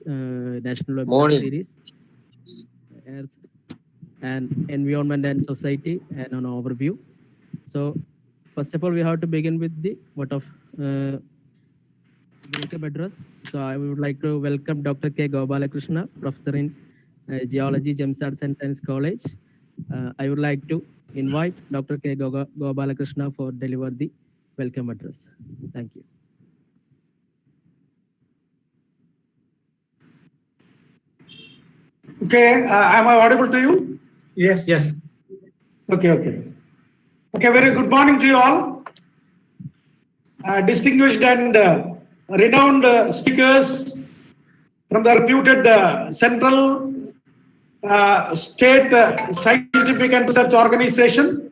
national webinar Morning. series, Earth and Environment and Society, and an overview. So, first of all, we have to begin with the welcome address. So, I would like to welcome Dr. K. Gopalakrishna, Professor in Geology, Gems Arts and Science College. I would like to invite Dr. K. Gopalakrishna for deliver the welcome address. Thank you. Okay, am I audible to you? Yes. Yes. Okay. Very good morning to you all. Distinguished and renowned speakers from the reputed Central State Scientific and Research Organization,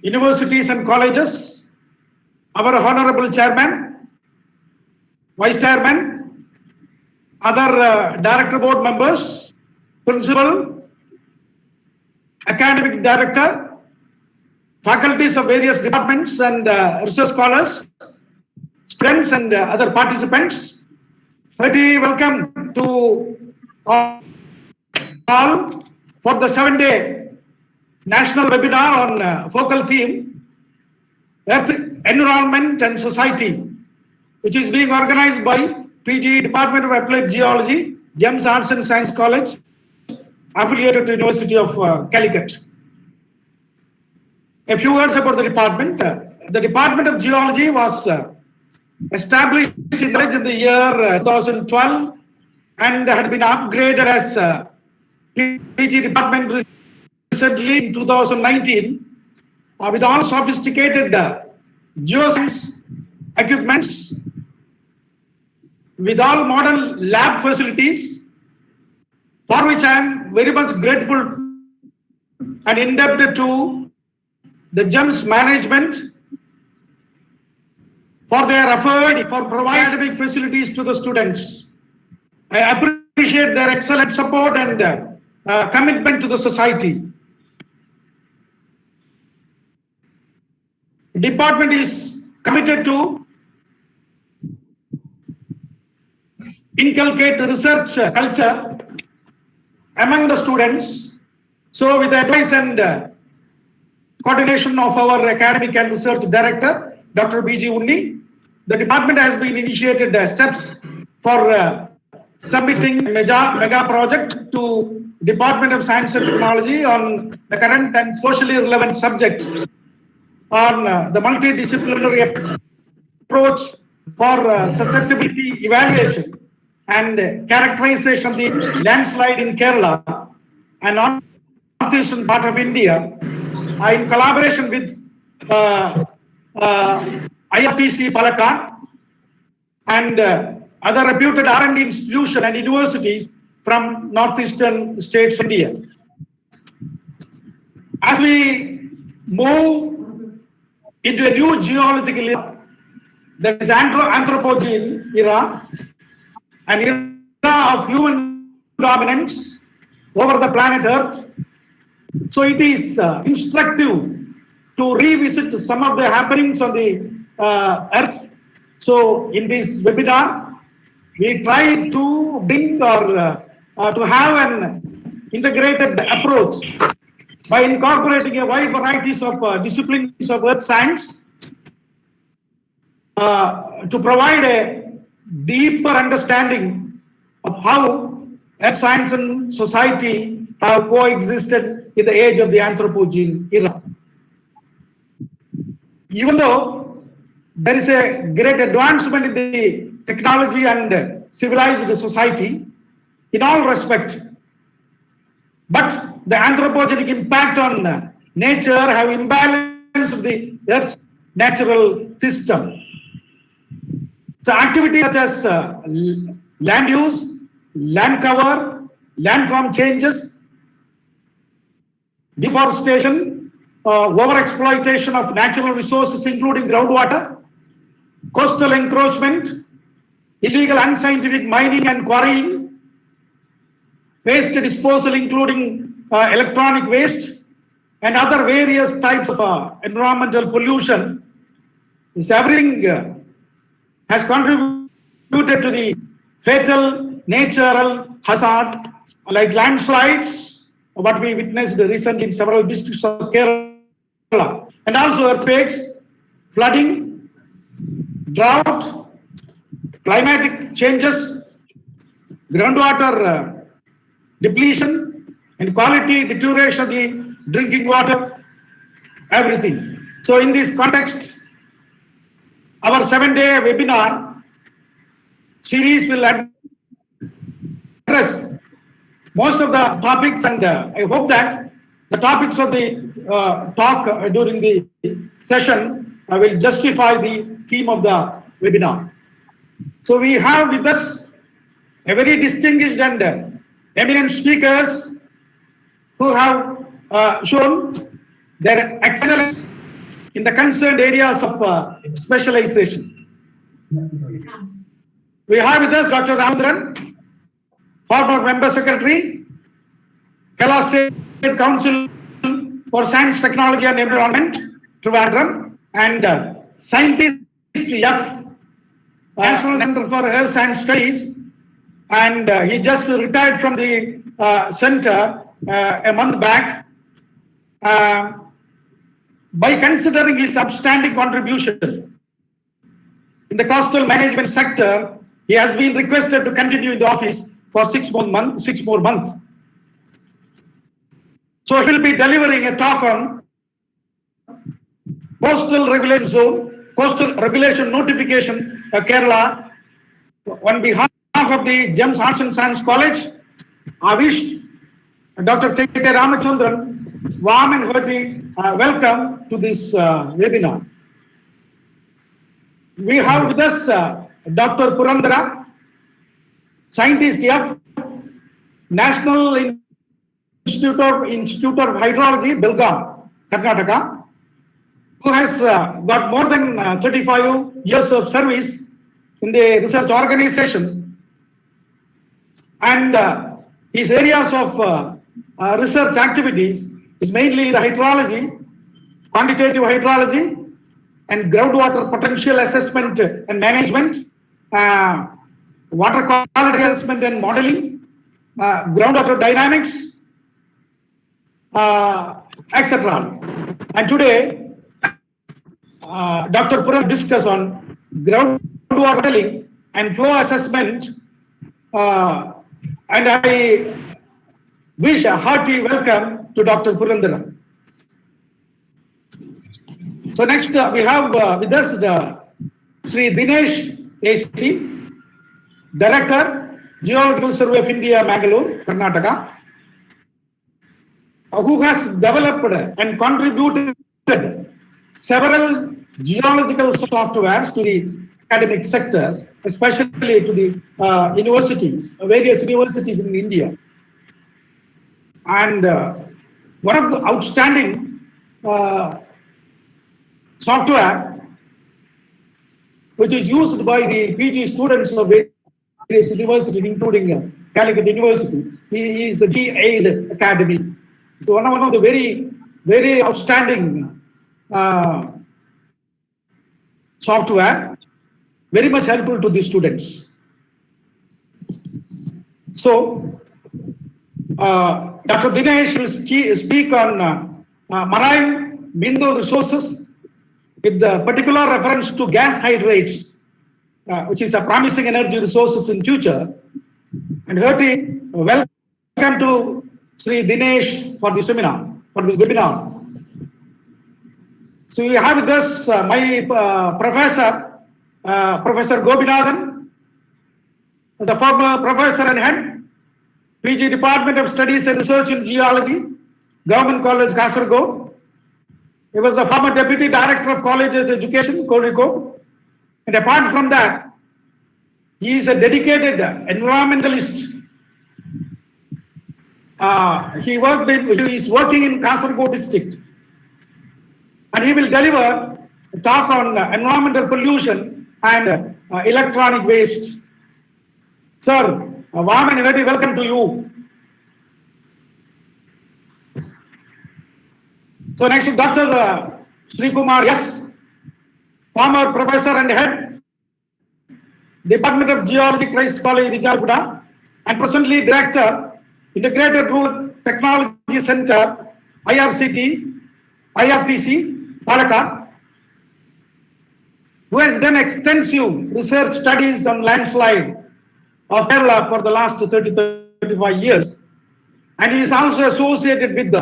universities and colleges, our Honorable Chairman, Vice Chairman, other Director Board members, Principal, Academic Director, faculties of various departments and research scholars, students and other participants. Very welcome to all for the 7-day national webinar on focal theme, Earth, Environment and Society, which is being organized by PG, Department of Applied Geology, Gems Arts and Science College, affiliated to University of Calicut. A few words about the department. The Department of Geology was established in the year 2012 and had been upgraded as PG department recently in 2019 with all sophisticated geoscience equipments, with all modern lab facilities, for which I am very much grateful and indebted to the GEMS management for their effort for providing academic facilities to the students. I appreciate their excellent support and commitment to the society. The department is committed to inculcate research culture among the students. So with the advice and coordination of our academic and research director, Dr. B.G. Unni, the department has been initiated steps for submitting mega project to Department of Science and Technology on the current and socially relevant subject on the multidisciplinary approach for susceptibility evaluation and characterization of the landslide in Kerala and northeastern part of India, in collaboration with IRPC Palakkad and other reputed R&D institutions and universities from northeastern states of India. As we move into a new geological era, that is Anthropocene era, an era of human dominance over the planet Earth. So it is instructive to revisit some of the happenings on the Earth. So in this webinar, we try to bring or to have an integrated approach by incorporating a wide varieties of disciplines of earth science to provide a deeper understanding of how earth science and society have coexisted in the age of the Anthropocene era. Even though there is a great advancement in the technology and civilized society in all respect, but the anthropogenic impact on nature have imbalanced the Earth's natural system. So activities such as land use, land cover, landform changes, deforestation, overexploitation of natural resources including groundwater, coastal encroachment, illegal unscientific mining and quarrying, waste disposal including electronic waste and other various types of environmental pollution, everything has contributed to the fatal natural hazard like landslides, what we witnessed recently in several districts of Kerala, and also earthquakes, flooding, drought, climatic changes, groundwater depletion, and quality deterioration of the drinking water, everything. So in this context, our 7-day webinar series will address most of the topics, and I hope that the topics of the talk during the session will justify the theme of the webinar. So we have with us a very distinguished and eminent speakers who have shown their excellence in the concerned areas of specialization. We have with us Dr. Ramandran, former Member Secretary, Kerala State Council for Science, Technology and Environment, Trivandrum, and Scientist F, National Center for Earth Science Studies, and he just retired from the center a month back. By considering his outstanding contribution in the coastal management sector, he has been requested to continue in the office for 6 more months. So he will be delivering a talk on coastal regulation zone, coastal regulation notification, Kerala, on behalf of the GEMS Arts and Science College. I wish Dr. K. Ramachandran warm and hearty welcome to this webinar. We have with us Dr. Purandara, Scientist F, National Institute of Hydrology, Belgaum, Karnataka, who has got more than 35 years of service in the research organization, and his areas of research activities is mainly the hydrology, quantitative hydrology, and groundwater potential assessment and management, water quality assessment and modeling, groundwater dynamics, etc. And today, Dr. Puran discuss on groundwater modeling and flow assessment, and I wish a hearty welcome to Dr. Purandara. So next we have with us Sri Dinesh AC, Director, Geological Survey of India, Mangalore, Karnataka, who has developed and contributed several geological softwares to the academic sectors, especially to the universities, various universities in India. And one of the outstanding software which is used by the PG students of various universities, including Calicut University, is the G-Aid Academy. So one of the very outstanding software, very much helpful to the students. So Dr. Dinesh will speak on marine mineral resources with the particular reference to gas hydrates, which is a promising energy resources in future. And hearty welcome to Sri Dinesh for this seminar, for this webinar. So we have with us my professor, Professor Gobinathan, the former professor and head, PG Department of Studies and Research in Geology, Government College, Kasaragod. He was the former Deputy Director of College Education, Kozhikode. And apart from that, he is a dedicated environmentalist. He is working in Kasaragod district. And he will deliver a talk on environmental pollution and electronic waste. Sir, a warm and hearty welcome to you. So next, Dr. Sri Kumar S, former professor and head, Department of Geology, Christ College, Rijapuda, and presently Director, Integrated Rural Technology Center, IRTC, Palakkad, who has done extensive research studies on landslide of Kerala for the last 35 years, and he is also associated with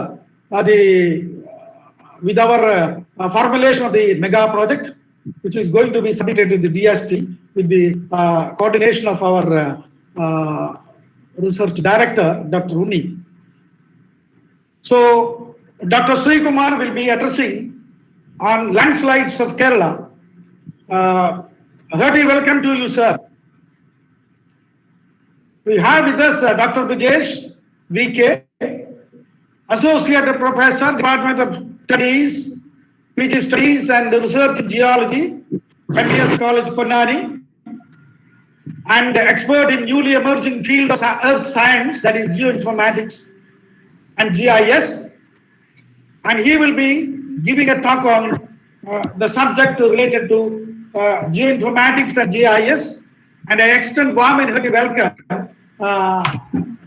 with our formulation of the mega project, which is going to be submitted to the DST with the coordination of our research director, Dr. Unni. So, Dr. Sri Kumar will be addressing on landslides of Kerala. Hearty welcome to you, sir. We have with us Dr. Brijesh VK, Associate Professor, Department of Studies, PG Studies and Research in Geology, MBS College, Ponnani, and expert in newly emerging field of earth science, that is geoinformatics and GIS. And he will be giving a talk on the subject related to geoinformatics and GIS. And I extend warm and hearty welcome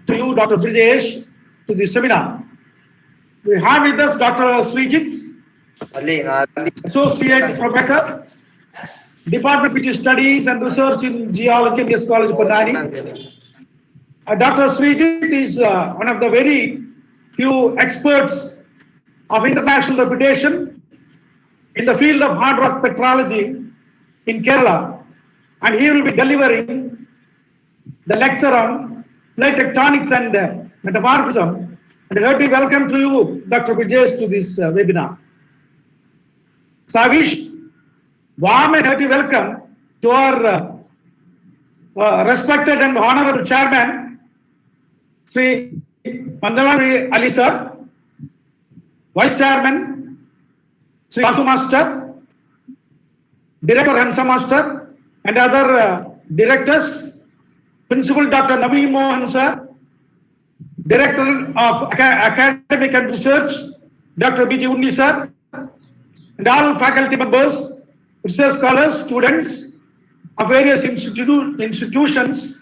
to you, Dr. Brijesh, to the seminar. We have with us Dr. Srijit, Associate Professor, Department of Studies and Research in Geology, MBS College, Ponnani. Dr. Srijit is one of the very few experts of international reputation in the field of hard rock petrology in Kerala, and he will be delivering the lecture on plate tectonics and metamorphism. And a hearty welcome to you, Dr. Brijesh, to this webinar. So I wish warm and hearty welcome to our respected and honorable chairman, Sri Mandalam Ali sir, Vice Chairman, Sri Vasu Master, Director Hansa Master, and other directors, Principal Dr. Navi Mohan sir, Director of Academic and Research, Dr. B.G. Unni sir, and all faculty members, research scholars, students of various institutions.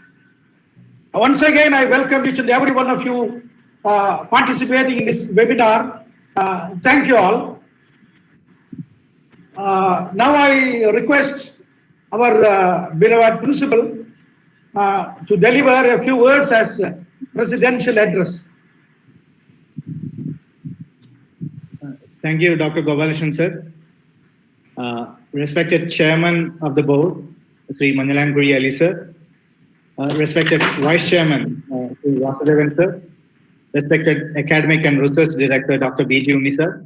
Once again, I welcome each and every one of you participating in this webinar. Thank you all. Now I request our beloved principal to deliver a few words as presidential address. Thank you, Dr. Gopalakrishnan sir. Respected Chairman of the Board, Sri Mandalam Ali sir. Respected Vice Chairman, Sri Vasudevan sir. Respected Academic and Research Director, Dr. B.G. Unni sir.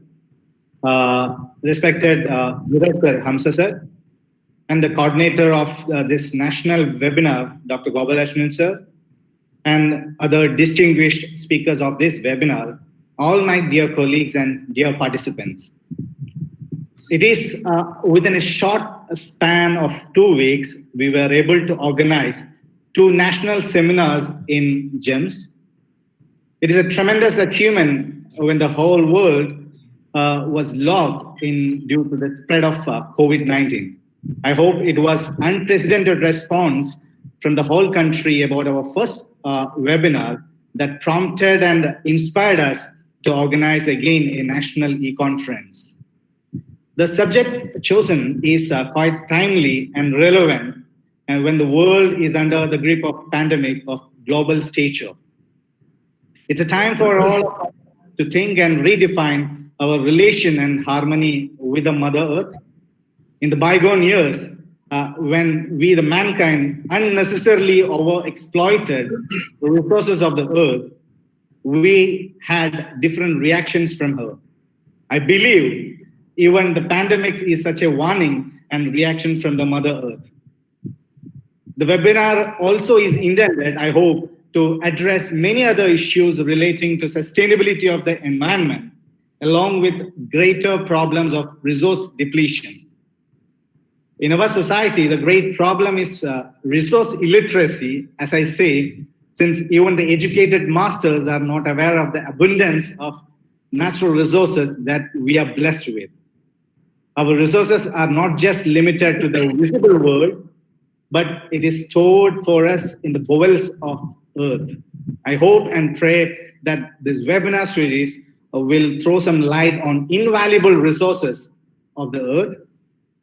Respected Director Hamsa sir. And the coordinator of this national webinar, Dr. Gopalakrishnan sir. And other distinguished speakers of this webinar, all my dear colleagues and dear participants. It is within a short span of 2 weeks, we were able to organize 2 national seminars in GEMS. It is a tremendous achievement when the whole world was locked in due to the spread of COVID-19. I hope it was unprecedented response from the whole country about our first webinar that prompted and inspired us to organize again a national e-conference. The subject chosen is quite timely and relevant, and when the world is under the grip of pandemic of global stature. It's a time for all of us to think and redefine our relation and harmony with the Mother Earth. In the bygone years, when we, the mankind, unnecessarily overexploited the resources of the earth, we had different reactions from her. I believe even the pandemics is such a warning and reaction from the Mother Earth. The webinar also is intended, I hope, to address many other issues relating to sustainability of the environment, along with greater problems of resource depletion. In our society, the great problem is resource illiteracy, as I say, since even the educated masters are not aware of the abundance of natural resources that we are blessed with. Our resources are not just limited to the visible world, but it is stored for us in the bowels of earth. I hope and pray that this webinar series will throw some light on invaluable resources of the earth.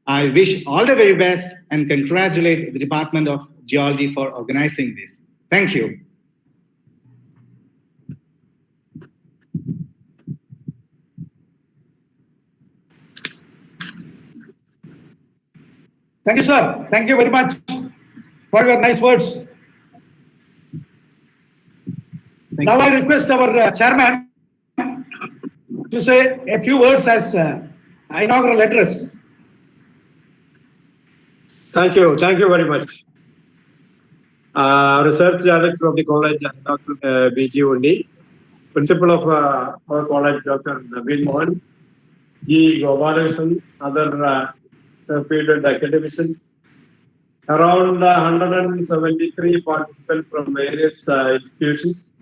I wish all the very best and congratulate the Department of Geology for organizing this. Thank you. Thank you, sir. Thank you very much for your nice words. Now I request our chairman to say a few words as inaugural address. Thank you very much. Research Director of the college, Dr. B.G. Unni, Principal of our college, Dr. Naveen Mohan, G. Gopalakrishnan, other field academicians, around 173 participants from various institutions.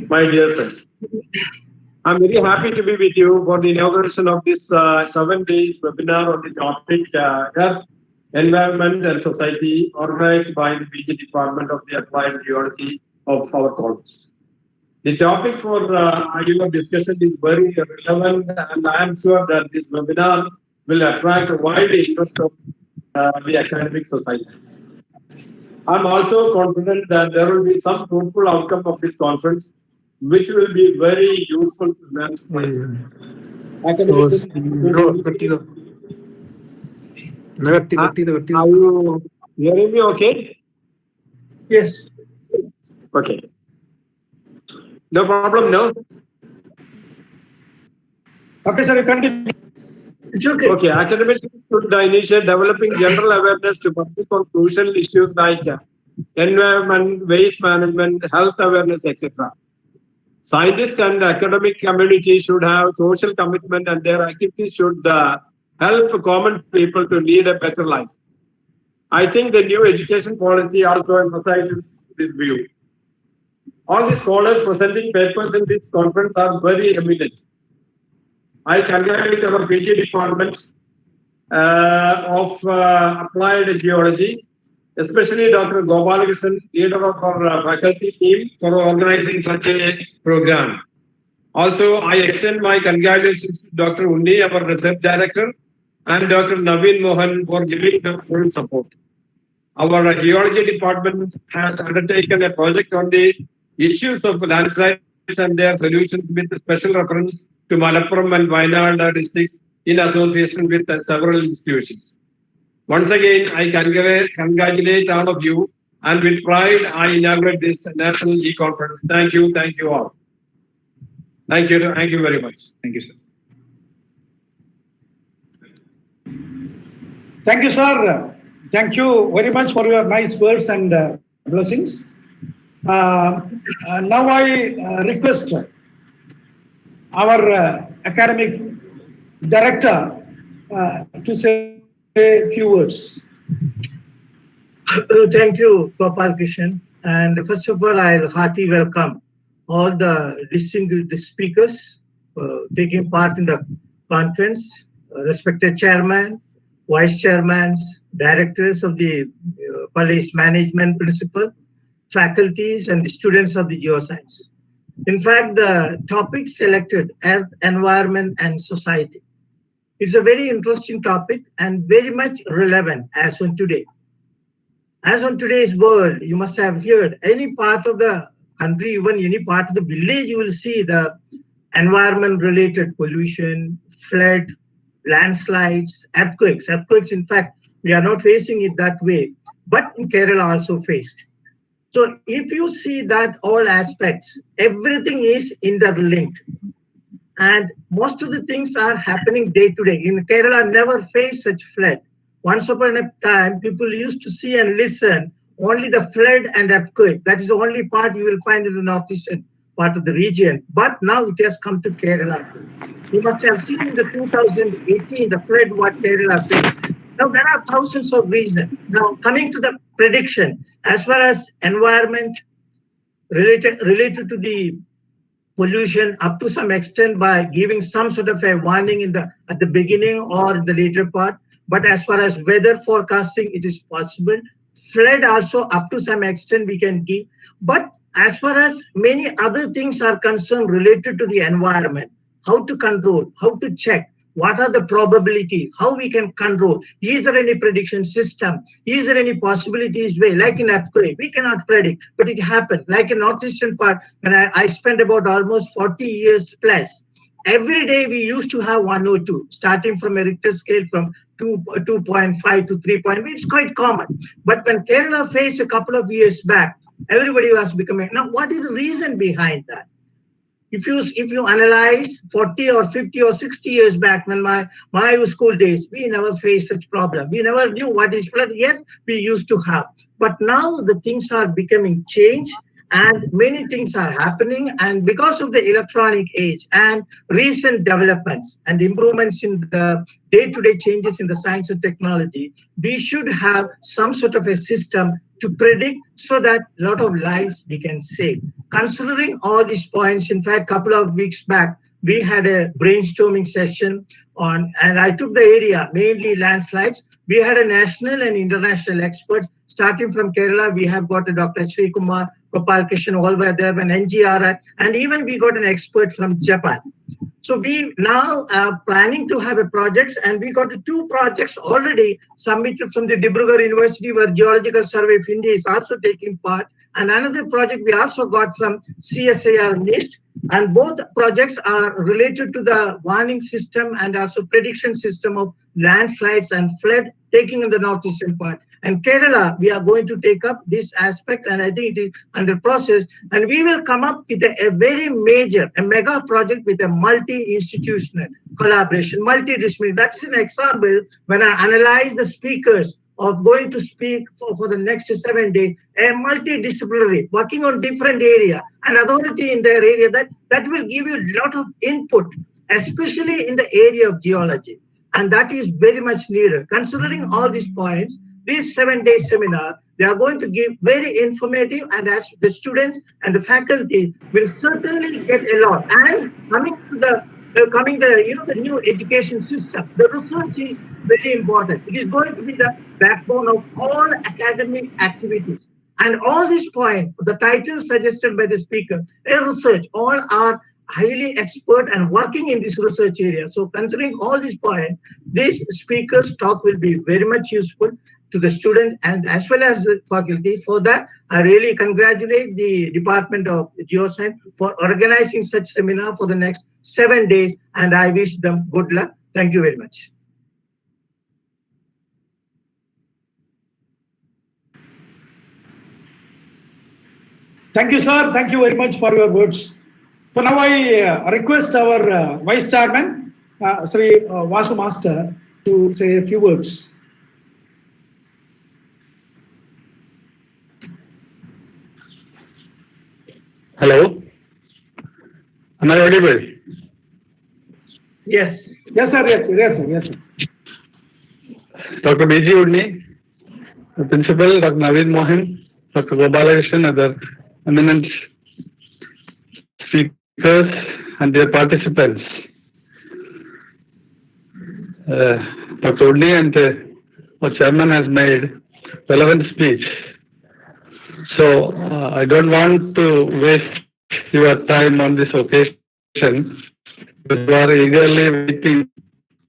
My dear friends, I'm very happy to be with you for the inauguration of this 7 days webinar on the topic Earth, Environment and Society, organized by the PG Department of the Applied Geology of our college. The topic for your discussion is very relevant, and I am sure that this webinar will attract a wide interest of the academic society. I'm also confident that there will be some fruitful outcome of this conference, which will be very useful to them. Are you hearing me okay? Yes. Okay. No problem, no? Okay, sir, you continue. It's okay. Okay, academics should initiate developing general awareness to public on crucial issues like environment, waste management, health awareness, etc. Scientists and academic community should have social commitment, and their activities should help common people to lead a better life. I think the new education policy also emphasizes this view. All the scholars presenting papers in this conference are very eminent. I congratulate our PG department of applied geology, especially Dr. Gopalakrishnan, leader of our faculty team, for organizing such a program. Also, I extend my congratulations to Dr. Unni, our research director, and Dr. Naveen Mohan for giving them full support. Our geology department has undertaken a project on the issues of landslides and their solutions with special reference to Malappuram and Wayanad districts in association with several institutions. Once again, I congratulate all of you, and with pride, I inaugurate this national e-conference. Thank you all. Thank you very much. Thank you, sir. Thank you, sir. Thank you very much for your nice words and blessings. Now I request our academic director to say a few words. Thank you, Gopalakrishnan. And first of all, I'll heartily welcome all the distinguished speakers taking part in the conference, respected chairman, vice chairmans, directors of the college management principal, faculties, and the students of the geoscience. In fact, the topic selected, Earth, Environment, and Society. It's a very interesting topic and very much relevant as on today. As on today's world, you must have heard any part of the country, even any part of the village, you will see the environment-related pollution, flood, landslides, earthquakes. Earthquakes, in fact, we are not facing it that way, but in Kerala also faced. So if you see that all aspects, everything is interlinked. And most of the things are happening day to day. In Kerala, never faced such flood. Once upon a time, people used to see and listen only the flood and earthquake. That is the only part you will find in the northeastern part of the region. But now it has come to Kerala. You must have seen in the 2018, the flood what Kerala faced. Now there are thousands of reasons. Now coming to the prediction, as far as environment related to the pollution up to some extent by giving some sort of a warning at the beginning or the later part. But as far as weather forecasting, it is possible flood also up to some extent we can give. But as far as many other things are concerned related to the environment, how to control, how to check, what are the probabilities, how we can control, is there any prediction system, is there any possibilities way, like in earthquake, we cannot predict, but it happened. Like in northeastern part, when I spent about almost 40 years plus, every day we used to have 102, starting from a Richter scale from 2.5 to 3. It's quite common. But when Kerala faced a couple of years back, everybody was becoming. Now, what is the reason behind that? If you analyze 40 or 50 or 60 years back, when my school days, we never faced such problem. We never knew what is flood. Yes, we used to have. But now the things are becoming changed and many things are happening. And because of the electronic age and recent developments and improvements in the day-to-day changes in the science and technology, we should have some sort of a system to predict so that a lot of lives we can save. Considering all these points, in fact, a couple of weeks back, we had a brainstorming session on, and I took the area, mainly landslides. We had a national and international experts. Starting from Kerala, we have got a Dr. Sri Kumar, Gopal Krishnan, all were there, and NGRI, and even we got an expert from Japan. So we now are planning to have a project, and we got 2 projects already submitted from the Dibrugarh University, where Geological Survey of India is also taking part. And another project we also got from CSIR NIST, and both projects are related to the warning system and also prediction system of landslides and flood taking in the northeastern part. And Kerala, we are going to take up this aspect, and I think it is under process. And we will come up with a very major, a mega project with a multi-institutional collaboration, multidisciplinary. That's an example when I analyze the speakers of going to speak for the next 7 days, a multidisciplinary, working on different area, an authority in their area that will give you a lot of input, especially in the area of geology. And that is very much needed. Considering all these points, this 7-day seminar, they are going to give very informative, and as the students and the faculty will certainly get a lot. And coming to the new education system, the research is very important. It is going to be the backbone of all academic activities. And all these points, the titles suggested by the speaker, research, all are highly expert and working in this research area. So considering all these points, this speaker's talk will be very much useful to the students and as well as the faculty. For that, I really congratulate the Department of Geoscience for organizing such seminar for the next 7 days, and I wish them good luck. Thank you very much. Thank you, sir. Thank you very much for your words. So now I request our Vice Chairman, Sri Vasu Master, to say a few words. Hello, am I audible? Yes. Yes, sir. Yes, sir. Dr. B.G. Udni, the Principal, Dr. Naveen Mohan, Dr. Gopalakrishnan, other eminent speakers and their participants. Dr. Udni and our chairman has made relevant speech. So I don't want to waste your time on this occasion, but you are eagerly waiting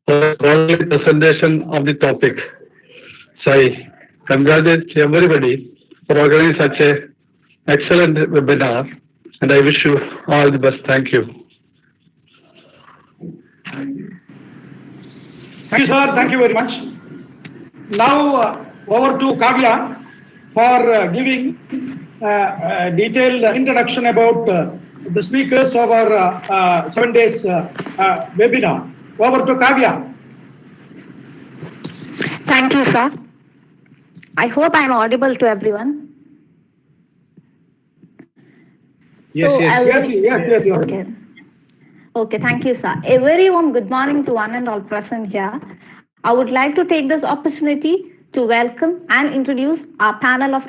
for the presentation of the topic. So I congratulate everybody for organizing such an excellent webinar, and I wish you all the best. Thank you. Thank you, sir. Thank you very much. Now over to Kavya for giving a detailed introduction about the speakers of our 7 days webinar. Over to Kavya. Thank you, sir. I hope I'm audible to everyone. Yes, you are. Okay, thank you, sir. A very warm good morning to one and all present here. I would like to take this opportunity to welcome and introduce our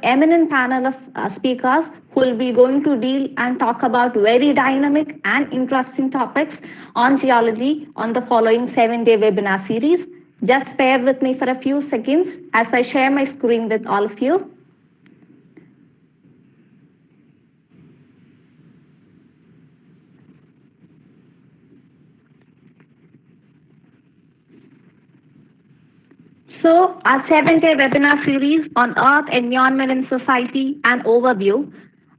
eminent panel of speakers who will be going to deal and talk about very dynamic and interesting topics on geology on the following 7-day webinar series. Just bear with me for a few seconds as I share my screen with all of you. So, our 7-day webinar series on Earth, Environment and Society, an overview.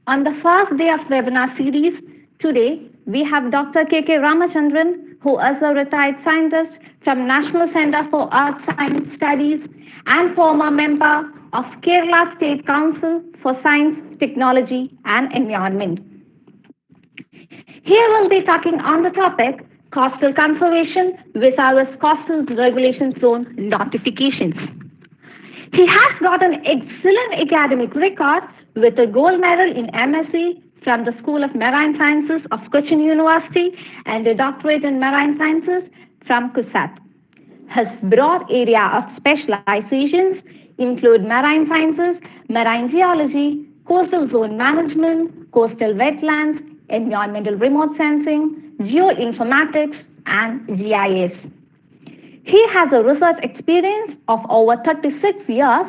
On the first day of webinar series, today, we have Dr. K.K. Ramachandran, who is a retired scientist from National Center for Earth Science Studies and former member of Kerala State Council for Science, Technology and Environment. He will be talking on the topic coastal conservation vis-a-vis coastal regulation zone notifications. He has got an excellent academic record with a gold medal in MSc from the School of Marine Sciences of Cochin University and a doctorate in Marine Sciences from CUSAT. His broad area of specializations include marine sciences, marine geology, coastal zone management, coastal wetlands, environmental remote sensing, geoinformatics, and GIS. He has a research experience of over 36 years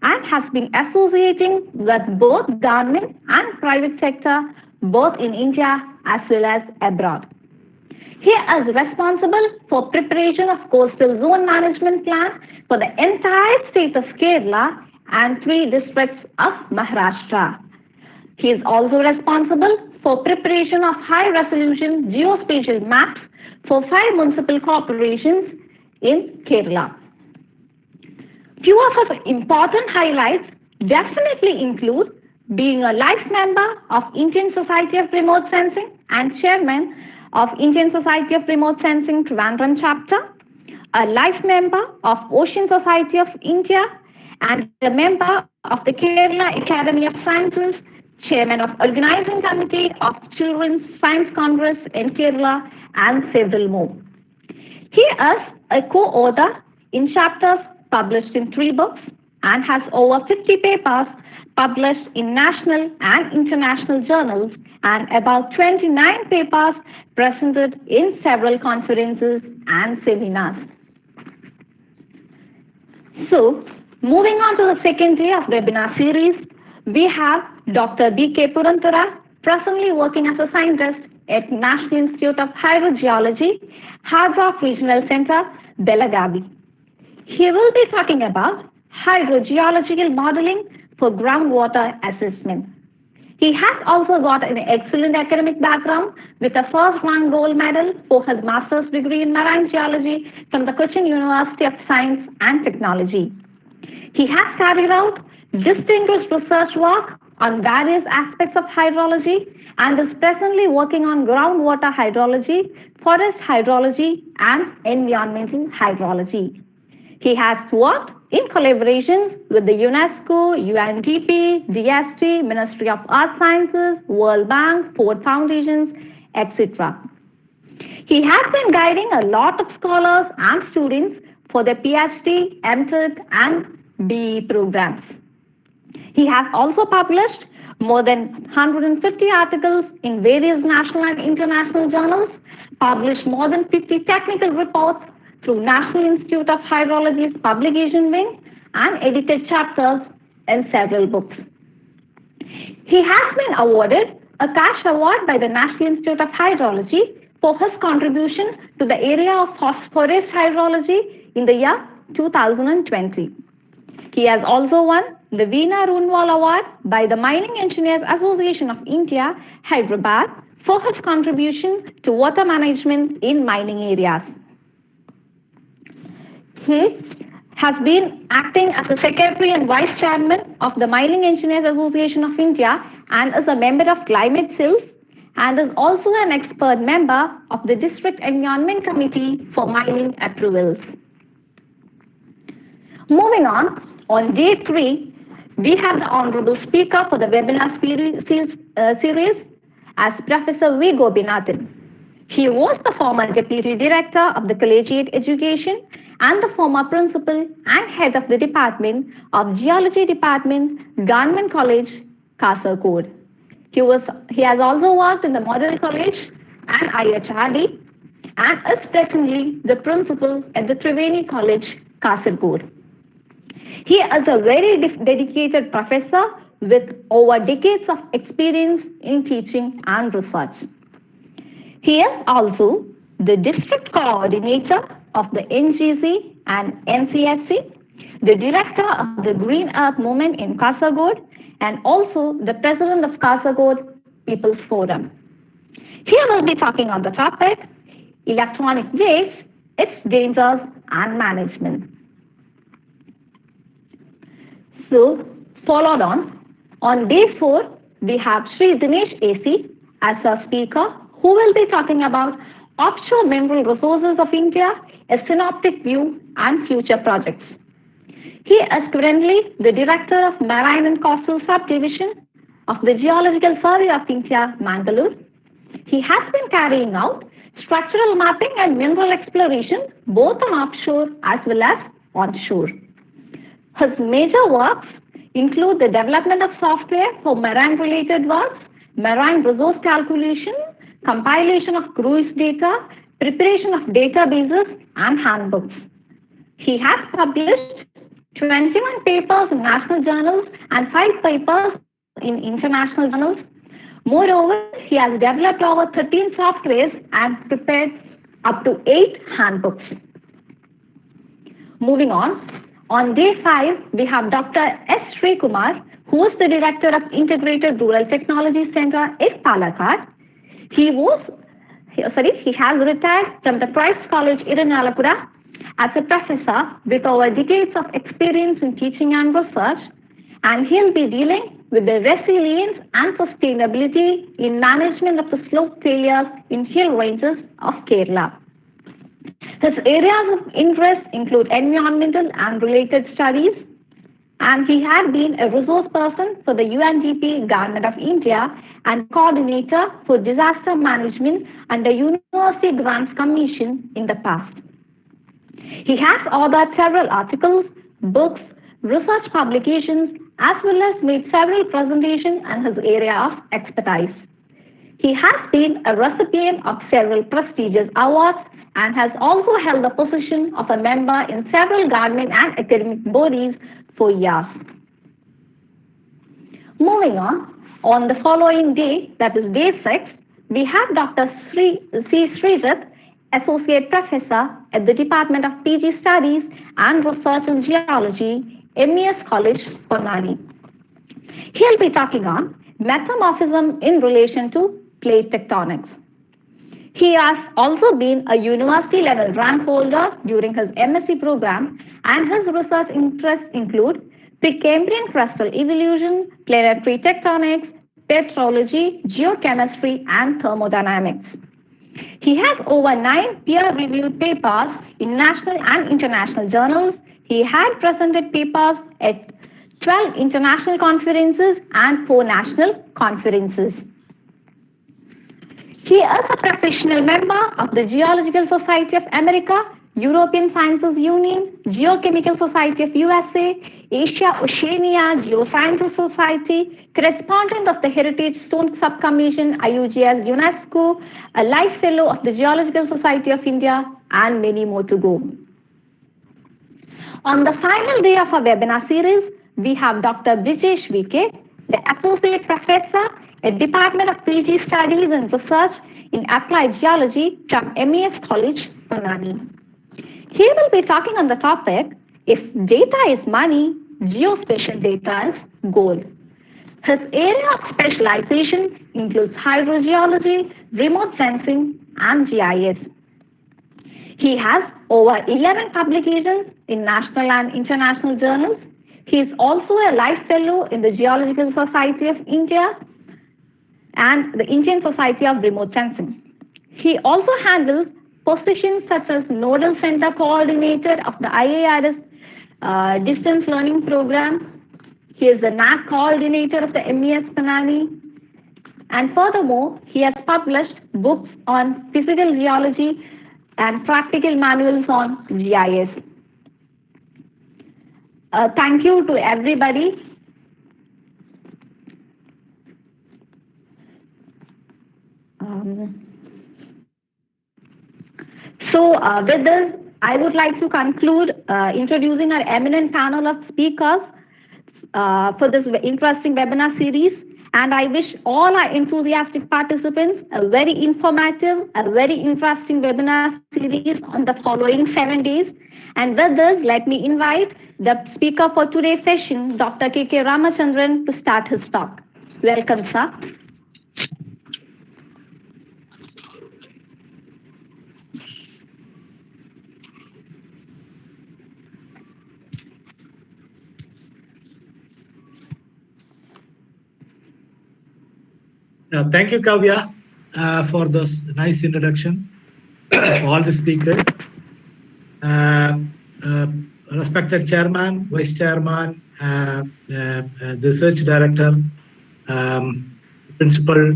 and has been associating with both government and private sector, both in India as well as abroad. He is responsible for preparation of coastal zone management plan for the entire state of Kerala and 3 districts of Maharashtra. He is also responsible for preparation of high-resolution geospatial maps for 5 municipal corporations in Kerala. Few of his important highlights definitely include being a life member of Indian Society of Remote Sensing and chairman of Indian Society of Remote Sensing Trivandrum chapter, a life member of Ocean Society of India, and a member of the Kerala Academy of Sciences, chairman of organizing committee of Children's Science Congress in Kerala, and several more. He is a co-author in chapters published in 3 books and has over 50 papers published in national and international journals and about 29 papers presented in several conferences and seminars. So, moving on to the second day of webinar series, we have Dr. B.K. Puranthara, presently working as a scientist at National Institute of Hydrogeology, Hard Rock Regional Center, Belagavi. He will be talking about hydrogeological modeling for groundwater assessment. He has also got an excellent academic background with a first-rank gold medal for his master's degree in marine geology from the Cochin University of Science and Technology. He has carried out distinguished research work on various aspects of hydrology and is presently working on groundwater hydrology, forest hydrology, and environmental hydrology. He has worked in collaborations with the UNESCO, UNDP, DST, Ministry of Earth Sciences, World Bank, Ford Foundations, etc. He has been guiding a lot of scholars and students for their PhD, MPhil, and BE programs. He has also published more than 150 articles in various national and international journals, published more than 50 technical reports through National Institute of Hydrology's publication wing, and edited chapters in several books. He has been awarded a cash award by the National Institute of Hydrology for his contribution to the area of phosphorus hydrology in the year 2020. He has also won the Veena Runwal Award by the Mining Engineers Association of India, Hyderabad, for his contribution to water management in mining areas. He has been acting as a secretary and vice chairman of the Mining Engineers Association of India and is a member of Climate Cells and is also an expert member of the District Environment Committee for Mining Approvals. Moving on day 3, we have the honorable speaker for the webinar series as Professor V. Gopinathan. He was the former Deputy Director of the Collegiate Education and the former Principal and Head of the Department of Geology Department, Government College, Kasaragod. He has also worked in the Model College and IHRD. and is presently the principal at the Triveni College, Kasaragod. He is a very dedicated professor with over decades of experience in teaching and research. He is also the district coordinator of the NGC and NCSC, the director of the Green Earth Movement in Kasaragod, and also the president of Kasaragod People's Forum. Here we'll be talking on the topic electronic waste, its dangers and management. So, followed on day 4, we have Sri Dinesh AC as our speaker, who will be talking about offshore mineral resources of India, a synoptic view and future projects. He is currently the Director of Marine and Coastal Subdivision of the Geological Survey of India, Mangalore. He has been carrying out structural mapping and mineral exploration both on offshore as well as onshore. His major works include the development of software for marine-related works, marine resource calculation, compilation of cruise data, preparation of databases and handbooks. He has published 21 papers in national journals and 5 papers in international journals. Moreover, he has developed over 13 softwares and prepared up to 8 handbooks. Moving on day 5, we have Dr. S. Srikumar, who is the Director of Integrated Rural Technology Center at Palakkad. He has retired from the Christ College, Irinalakuda, as a professor with over decades of experience in teaching and research, and he'll be dealing with the resilience and sustainability in management of the slope failures in hill ranges of Kerala. His areas of interest include environmental and related studies, and he had been a resource person for the UNDP Government of India and coordinator for disaster management and the University Grants Commission in the past. He has authored several articles, books, research publications, as well as made several presentations in his area of expertise. He has been a recipient of several prestigious awards and has also held the position of a member in several government and academic bodies for years. Moving on the following day, that is day 6, we have Dr. C. Srijit, Associate Professor at the Department of PG Studies and Research in Geology, MES College, Ponnani. He'll be talking on metamorphism in relation to plate tectonics. He has also been a university-level rank holder during his MSc program, and his research interests include Precambrian crustal evolution, planetary tectonics, petrology, geochemistry, and thermodynamics. He has over 9 peer-reviewed papers in national and international journals. He had presented papers at 12 international conferences and 4 national conferences. He is a professional member of the Geological Society of America, European Sciences Union, Geochemical Society of USA, Asia-Oceania Geosciences Society, correspondent of the Heritage Stone Subcommission, IUGS UNESCO, a Life Fellow of the Geological Society of India, and many more to go. On the final day of our webinar series, we have Dr. Brijesh VK, the Associate Professor at Department of PG Studies and Research in Applied Geology from MES College, Ponnani. He will be talking on the topic, if data is money, geospatial data is gold. His area of specialization includes hydrogeology, remote sensing, and GIS. He has over 11 publications in national and international journals. He is also a Life Fellow in the Geological Society of India and the Indian Society of Remote Sensing. He also handles positions such as Nodal Center Coordinator of the IARS Distance Learning Program. He is the NAC Coordinator of the MES Ponnani. And furthermore, he has published books on physical geology and practical manuals on GIS. Thank you to everybody. So, with this, I would like to conclude introducing our eminent panel of speakers for this interesting webinar series. And I wish all our enthusiastic participants a very informative, a very interesting webinar series on the following 7 days. And with this, let me invite the speaker for today's session, Dr. K.K. Ramachandran, to start his talk. Welcome, sir. Thank you, Kavya, for this nice introduction of all the speakers. Respected Chairman, Vice Chairman, the Research Director, Principal,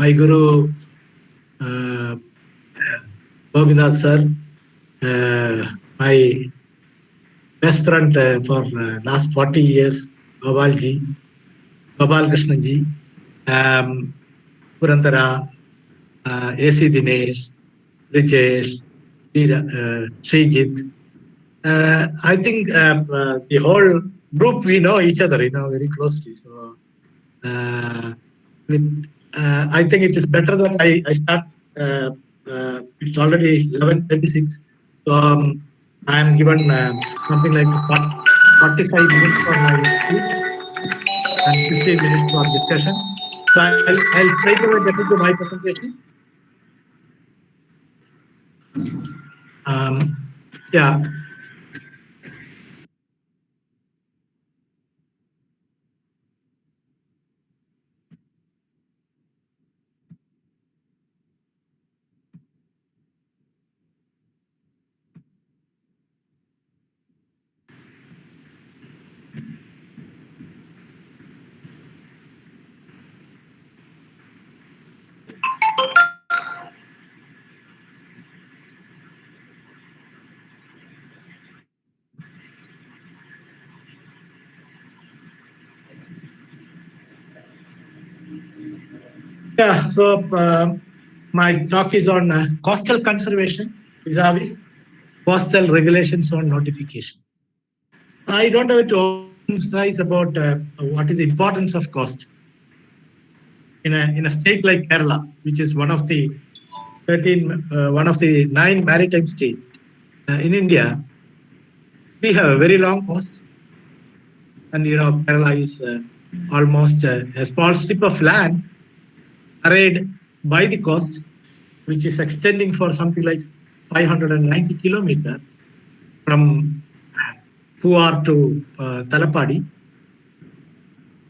my Guru, Gopinath Sir, my best friend for last 40 years, Gopal Krishna Ji, Purandara, AC Dinesh, Rijesh, Srijit. I think the whole group, we know each other, very closely. So I think it is better that I start. It's already 11:26. So I am given something like 45 minutes for my speech and 15 minutes for discussion. So I'll straight away get into my presentation. Yeah. Yeah, so my talk is on coastal conservation vis-a-vis coastal regulations on notification. I don't have to emphasize about what is the importance of coast in a state like Kerala, which is one of the 9 maritime states in India. We have a very long coast, and Kerala is almost a small strip of land arrayed by the coast, which is extending for something like 590 kilometers from Puar to Talapadi.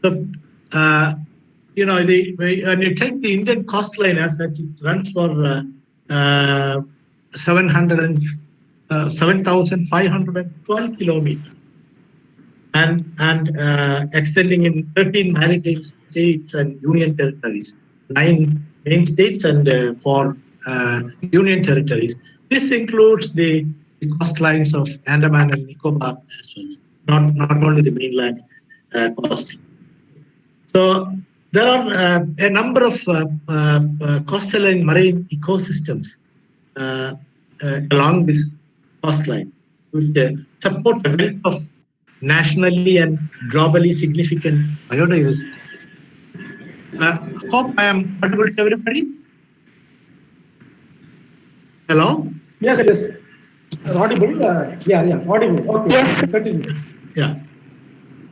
So, when you take the Indian coastline as such, it runs for 7,512 kilometers and extending in 13 maritime states and union territories, 9 main states and 4 union territories. This includes the coastlines of Andaman and Nicobar as well, not only the mainland coast. So there are a number of coastal and marine ecosystems along this coastline, which support a wealth of nationally and globally significant biodiversity. Hope I am audible to everybody. Hello? Yes. Audible? Yeah, audible. Okay. Yes. Continue. Yeah.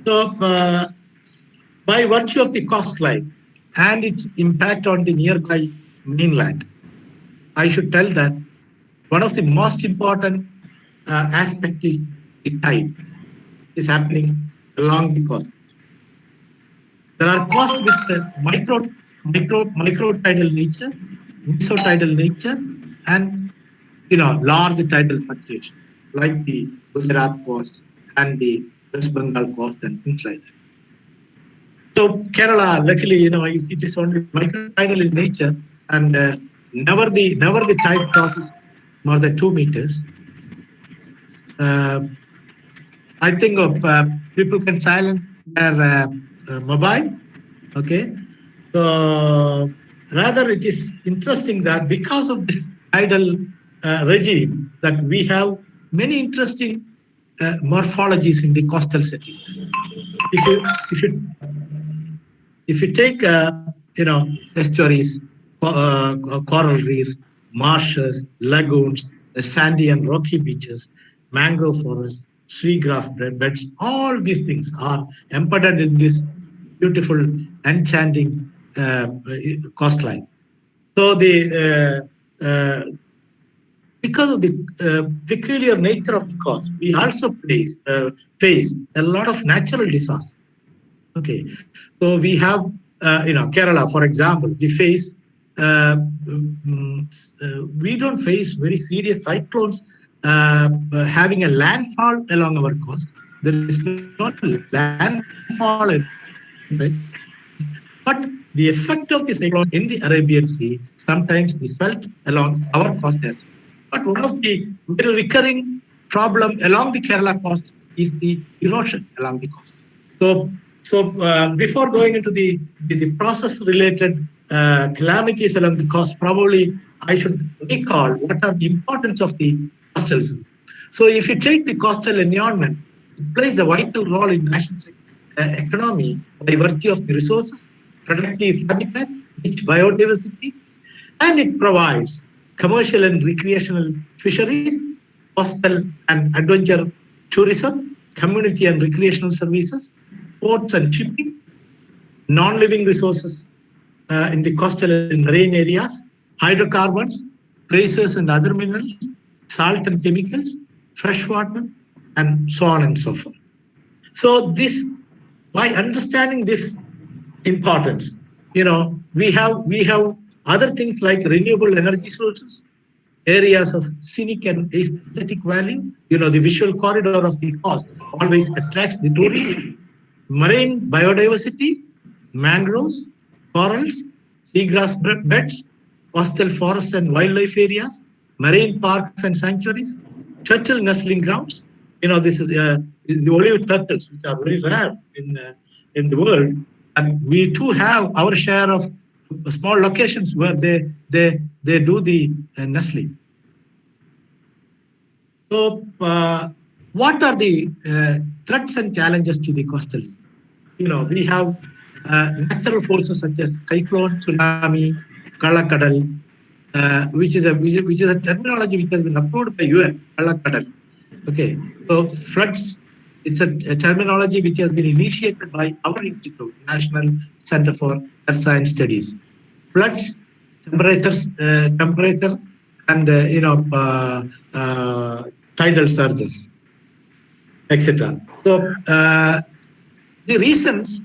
So, by virtue of the coastline and its impact on the nearby mainland, I should tell that one of the most important aspect is the tide is happening along the coast. There are coasts with micro tidal nature, mesotidal nature, and large tidal fluctuations like the Gujarat coast and the West Bengal coast and things like that. So Kerala, luckily, it is only microtidal in nature, and never the tide crosses more than 2 meters. I think of people can silence their mobile. Okay, so rather it is interesting that because of this tidal regime, that we have many interesting morphologies in the coastal settings. If you take estuaries, coral reefs, marshes, lagoons, sandy and rocky beaches, mangrove forests, seagrass beds, all these things are embedded in this beautiful, enchanting coastline. So because of the peculiar nature of the coast, we also face a lot of natural disasters. Okay, so we have, Kerala, for example, we don't face very serious cyclones having a landfall along our coast. There is no landfall as such, but the effect of the cyclone in the Arabian Sea sometimes is felt along our coast as well. But one of the very recurring problem along the Kerala coast is the erosion along the coast. So before going into the process-related calamities along the coast, probably I should recall what are the importance of the coastal zone. So if you take the coastal environment, it plays a vital role in national economy by virtue of the resources, productive habitat, rich biodiversity, and it provides commercial and recreational fisheries, coastal and adventure tourism, community and recreational services, ports and shipping, non-living resources in the coastal and marine areas, hydrocarbons, traces and other minerals, salt and chemicals, fresh water, and so on and so forth. So by understanding this importance, we have other things like renewable energy sources, areas of scenic and aesthetic value. The visual corridor of the coast always attracts the tourists. Marine biodiversity, mangroves, corals, seagrass beds, coastal forests and wildlife areas, marine parks and sanctuaries, turtle nestling grounds. This is the olive turtles, which are very rare in the world, and we too have our share of small locations where they do the nestling. So, what are the threats and challenges to the coastal zone? We have natural forces such as cyclone, tsunami, Kalakadal, which is a terminology which has been approved by UN, Kalakadal. Okay, so floods, it's a terminology which has been initiated by our institute, National Center for Earth Science Studies. Floods, temperature, and tidal surges, etc. So the reasons,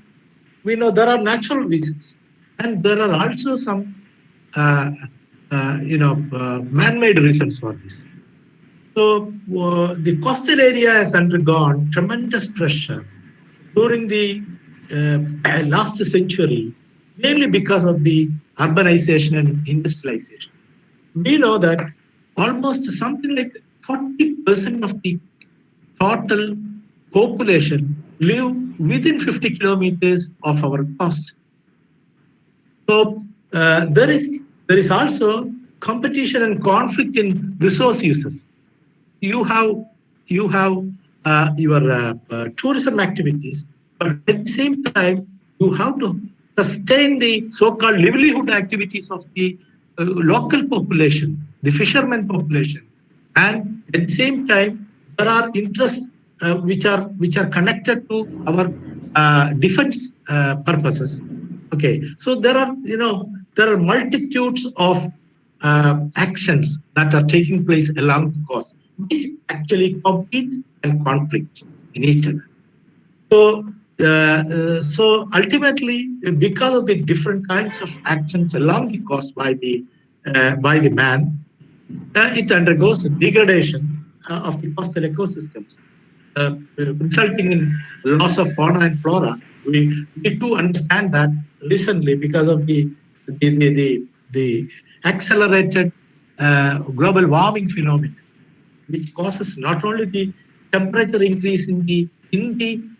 we know there are natural reasons, and there are also some man-made reasons for this. So the coastal area has undergone tremendous pressure during the last century, mainly because of the urbanization and industrialization. We know that almost something like 40% of the total population live within 50 kilometers of our coast. So there is also competition and conflict in resource uses. You have your tourism activities, but at the same time you have to sustain the so-called livelihood activities of the local population, the fishermen population, and at the same time there are interests which are connected to our defense purposes. Okay, so there are multitudes of actions that are taking place along the coast, which actually compete and conflict in each other. So ultimately, because of the different kinds of actions along the coast by the man, it undergoes a degradation of the coastal ecosystems, resulting in loss of fauna and flora. We need to understand that recently because of the accelerated global warming phenomenon, which causes not only the temperature increase in the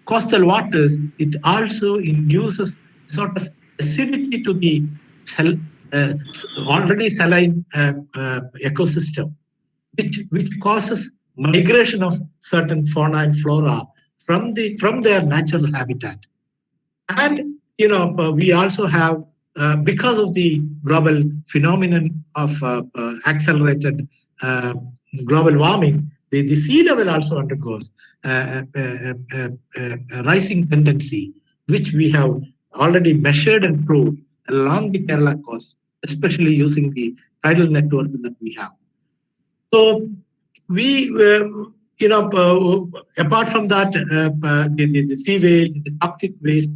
coastal waters, it also induces sort of acidity to the already saline ecosystem, which causes migration of certain fauna and flora from their natural habitat. And we also have, because of the global phenomenon of accelerated global warming, the sea level also undergoes a rising tendency, which we have already measured and proved along the Kerala coast, especially using the tidal network that we have. So we, apart from that, the sewage, the toxic waste,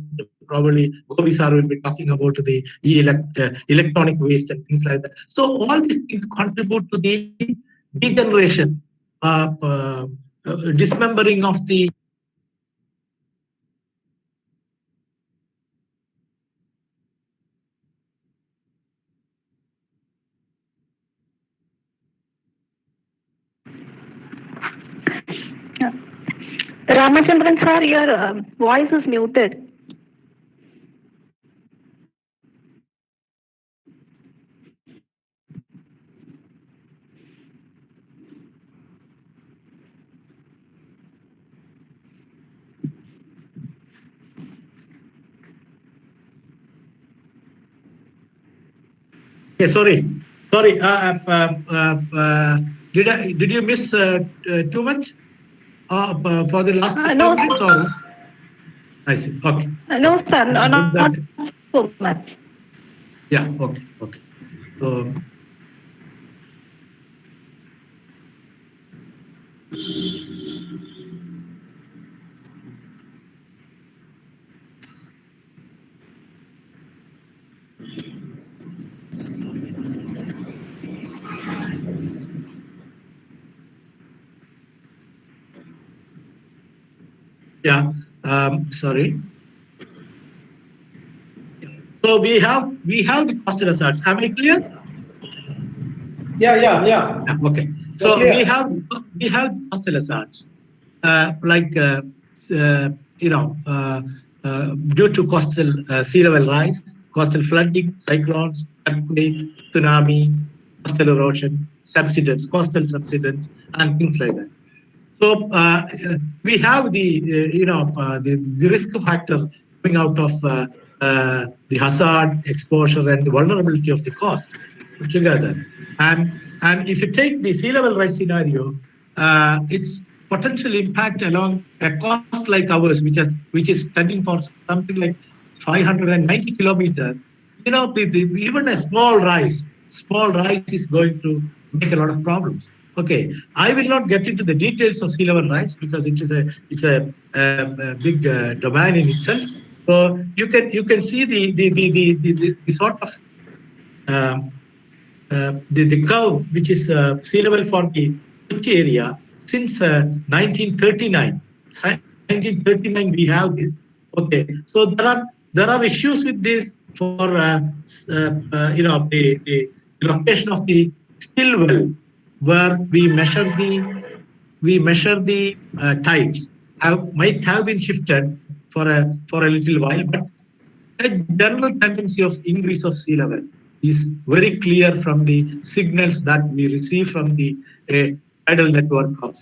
probably Govi sir will be talking about the electronic waste and things like that. So all these things contribute to the degeneration, dismembering of the Ramachandran sir, your voice is muted. Okay, sorry. Did you miss too much for the last 5 No, minutes or? I see. Okay. no, sir, not so much. Yeah. Okay. So. Yeah, sorry. So we have the coastal hazards. Am I clear? Yeah. Okay. So we have the coastal hazards, due to coastal sea level rise, coastal flooding, cyclones, earthquakes, tsunami, coastal erosion, subsidence, coastal subsidence, and things like that. So we have the risk factor coming out of the hazard, exposure, and the vulnerability of the coast together. And if you take the sea level rise scenario, its potential impact along a coast like ours, which is standing for something like 590 kilometers. Even a small rise is going to make a lot of problems. Okay, I will not get into the details of sea level rise because it's a big domain in itself. So you can see the sort of the curve, which is sea level for the Kochi area since 1939. 1939 we have this. Okay, so there are issues with this for the location of the still well, where we measure the tides might have been shifted for a little while, but a general tendency of increase of sea level is very clear from the signals that we receive from the tidal network of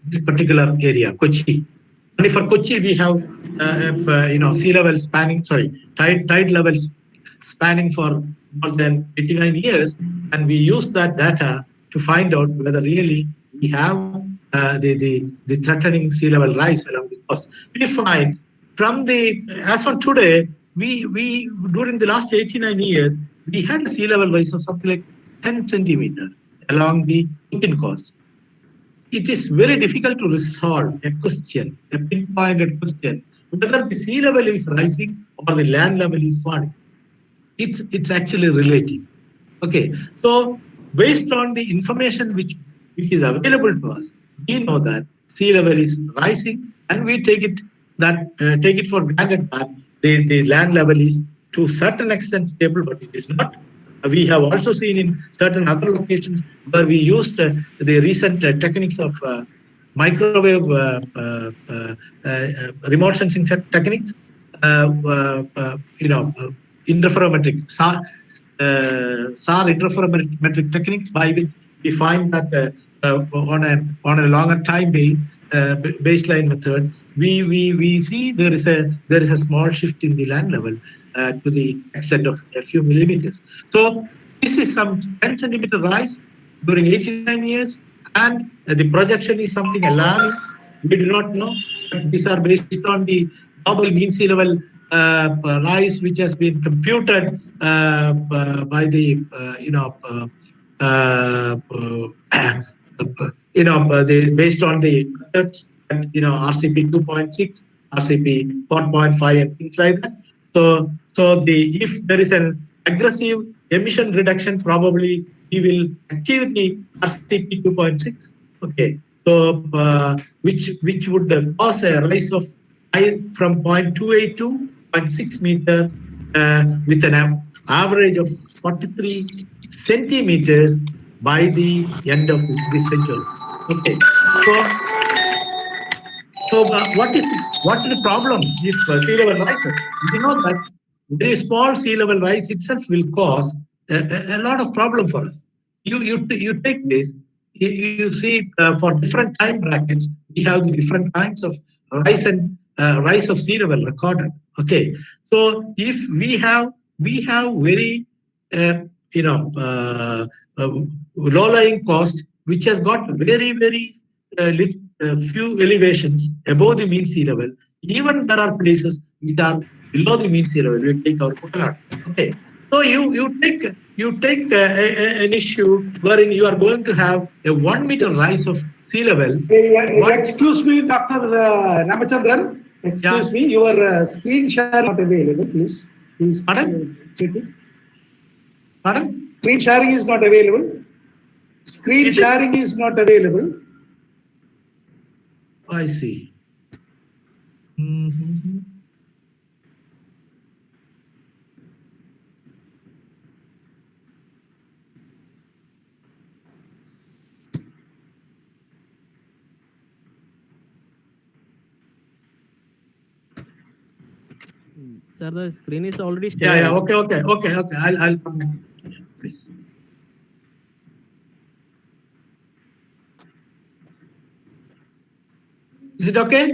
this particular area, Kochi. Only for Kochi, we have sea level spanning, tide levels spanning for more than 89 years, and we use that data to find out whether really we have the threatening sea level rise along the coast. We find as on today, we during the last 89 years, we had a sea level rise of something like 10 centimeters along the Indian coast. It is very difficult to resolve a question, a pinpointed question, whether the sea level is rising or the land level is falling. It's actually relative. Okay, so based on the information which is available to us, we know that sea level is rising, and we take it for granted that the land level is to a certain extent stable, but it is not. We have also seen in certain other locations where we used the recent techniques of microwave remote sensing techniques, interferometric SAR interferometric techniques, by which we find that on a longer time baseline method, we see there is a small shift in the land level to the extent of a few millimeters. So this is some 10 centimeter rise during 89 years, and the projection is something alarming. We do not know. These are based on the global mean sea level rise, which has been computed by the based on the methods, RCP 2.6, RCP 4.5, and things like that. So if there is an aggressive emission reduction, probably we will achieve the RCP 2.6. Okay, so which would cause a rise of from 0.28 to 0.6 meter with an average of 43 centimeters by the end of this century. Okay, so what is the problem if sea level rises? You know that very small sea level rise itself will cause a lot of problem for us. You take this, you see for different time brackets, we have the different kinds of rise of sea level recorded. Okay, so if we have very low-lying coast which has got very few elevations above the mean sea level. Even there are places which are below the mean sea level. We take our Kuttaland. Okay, so you take an issue wherein you are going to have a 1 meter rise of sea level. Excuse me, Dr. Ramachandran. Excuse me, your screen share not available. Please. Pardon? Check it. Pardon? Screen sharing is not available. Screen sharing is not available. I see. Sir, the screen is already shared. Yeah. Okay. I'll come back. Please. Is it okay?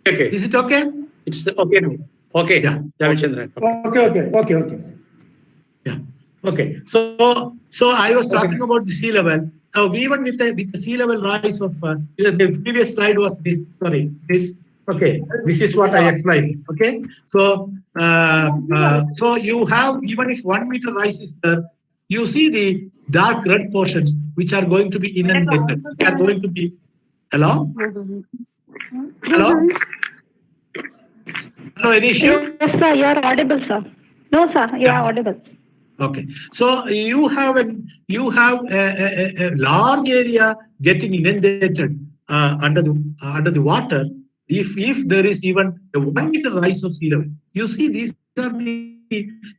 Okay. Is it okay? It's okay now. Okay. Yeah. Ramachandran. Okay. Yeah. Okay. So I was talking about the sea level. Now, even with the sea level rise of the previous slide was this. Sorry, this. Okay, this is what I explained. Okay, so so you have, even if 1 meter rise is there, you see the dark red portions which are going to be inundated. They are going to be. Hello. Hello. Hello. Any issue? Yes, sir. You are audible, sir. No, sir. You are audible. Okay, so you have a large area getting inundated under the water. If there is even a 1 meter rise of sea level, you see these are the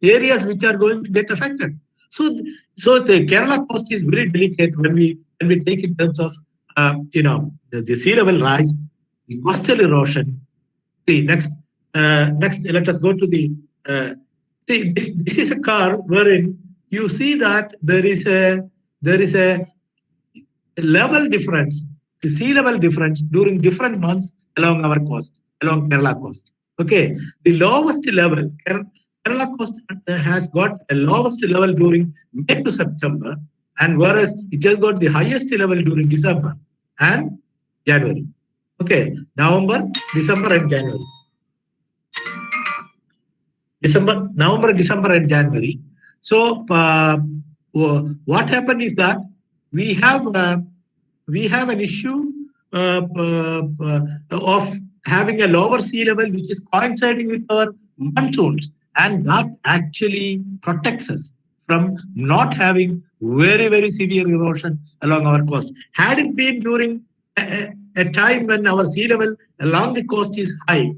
areas which are going to get affected. So the Kerala coast is very delicate when we take in terms of the sea level rise, the coastal erosion. See next let us go to the. See, this is a curve wherein you see that there is a level difference, the sea level difference during different months along our coast, along Kerala coast. Okay, the lowest level, Kerala coast has got a lowest level during May to September, and whereas it has got the highest level during December and January. Okay, November, December, and January. November, December, and January. So what happened is that we have an issue of having a lower sea level which is coinciding with our monsoons, and that actually protects us from not having very severe erosion along our coast. Had it been during a time when our sea level along the coast is high,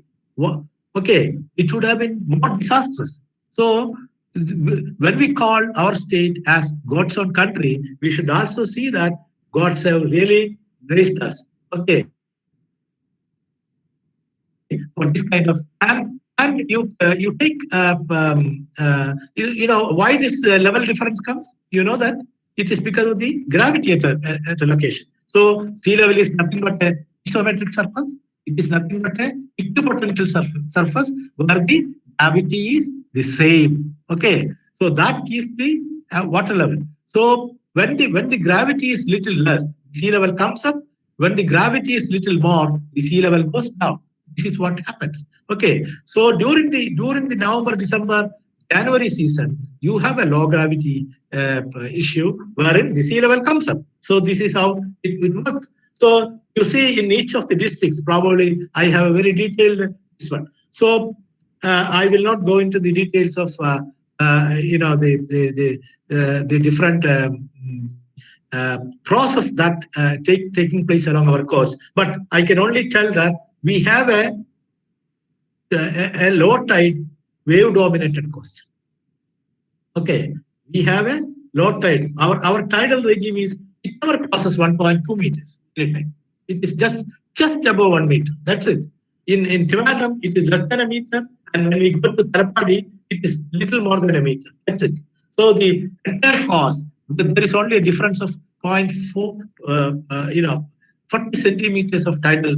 okay, it would have been more disastrous. So when we call our state as God's own country, we should also see that gods have really graced us. Okay, for this kind of and you take you know why this level difference comes. You know that it is because of the gravity at a location. So sea level is nothing but a isometric surface. It is nothing but a equipotential surface where the gravity is the same. Okay, so that gives the water level. So when the gravity is little less, sea level comes up. When the gravity is little more, the sea level goes down. This is what happens. Okay, so during the November, December, January season, you have a low gravity issue wherein the sea level comes up. So this is how it works. So you see in each of the districts, probably I have a very detailed this one. So I will not go into the details of you know the different process that taking place along our coast. But I can only tell that we have a low tide wave dominated coast. Okay, we have a low tide. Our tidal regime is, it never crosses 1.2 meters. It is just above 1 meter. That's it. In Trivandrum, it is less than a meter, and when we go to Thalapadi, it is little more than a meter. That's it. So the entire cost, there is only a difference of 0.4, you know, 40 centimeters of tidal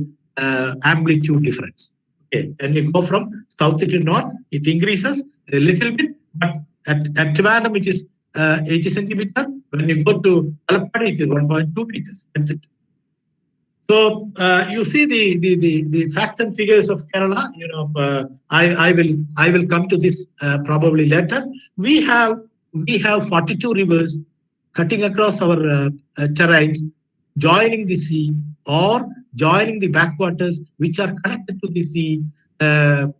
amplitude difference. Okay, and you go from south to north, it increases a little bit, but at Trivandrum it is 80 centimeter. When you go to Thalapadi, it is 1.2 meters. That's it. So you see the facts and figures of Kerala. You know, I will come to this probably later. We have 42 rivers cutting across our terrains, joining the sea or joining the backwaters, which are connected to the sea at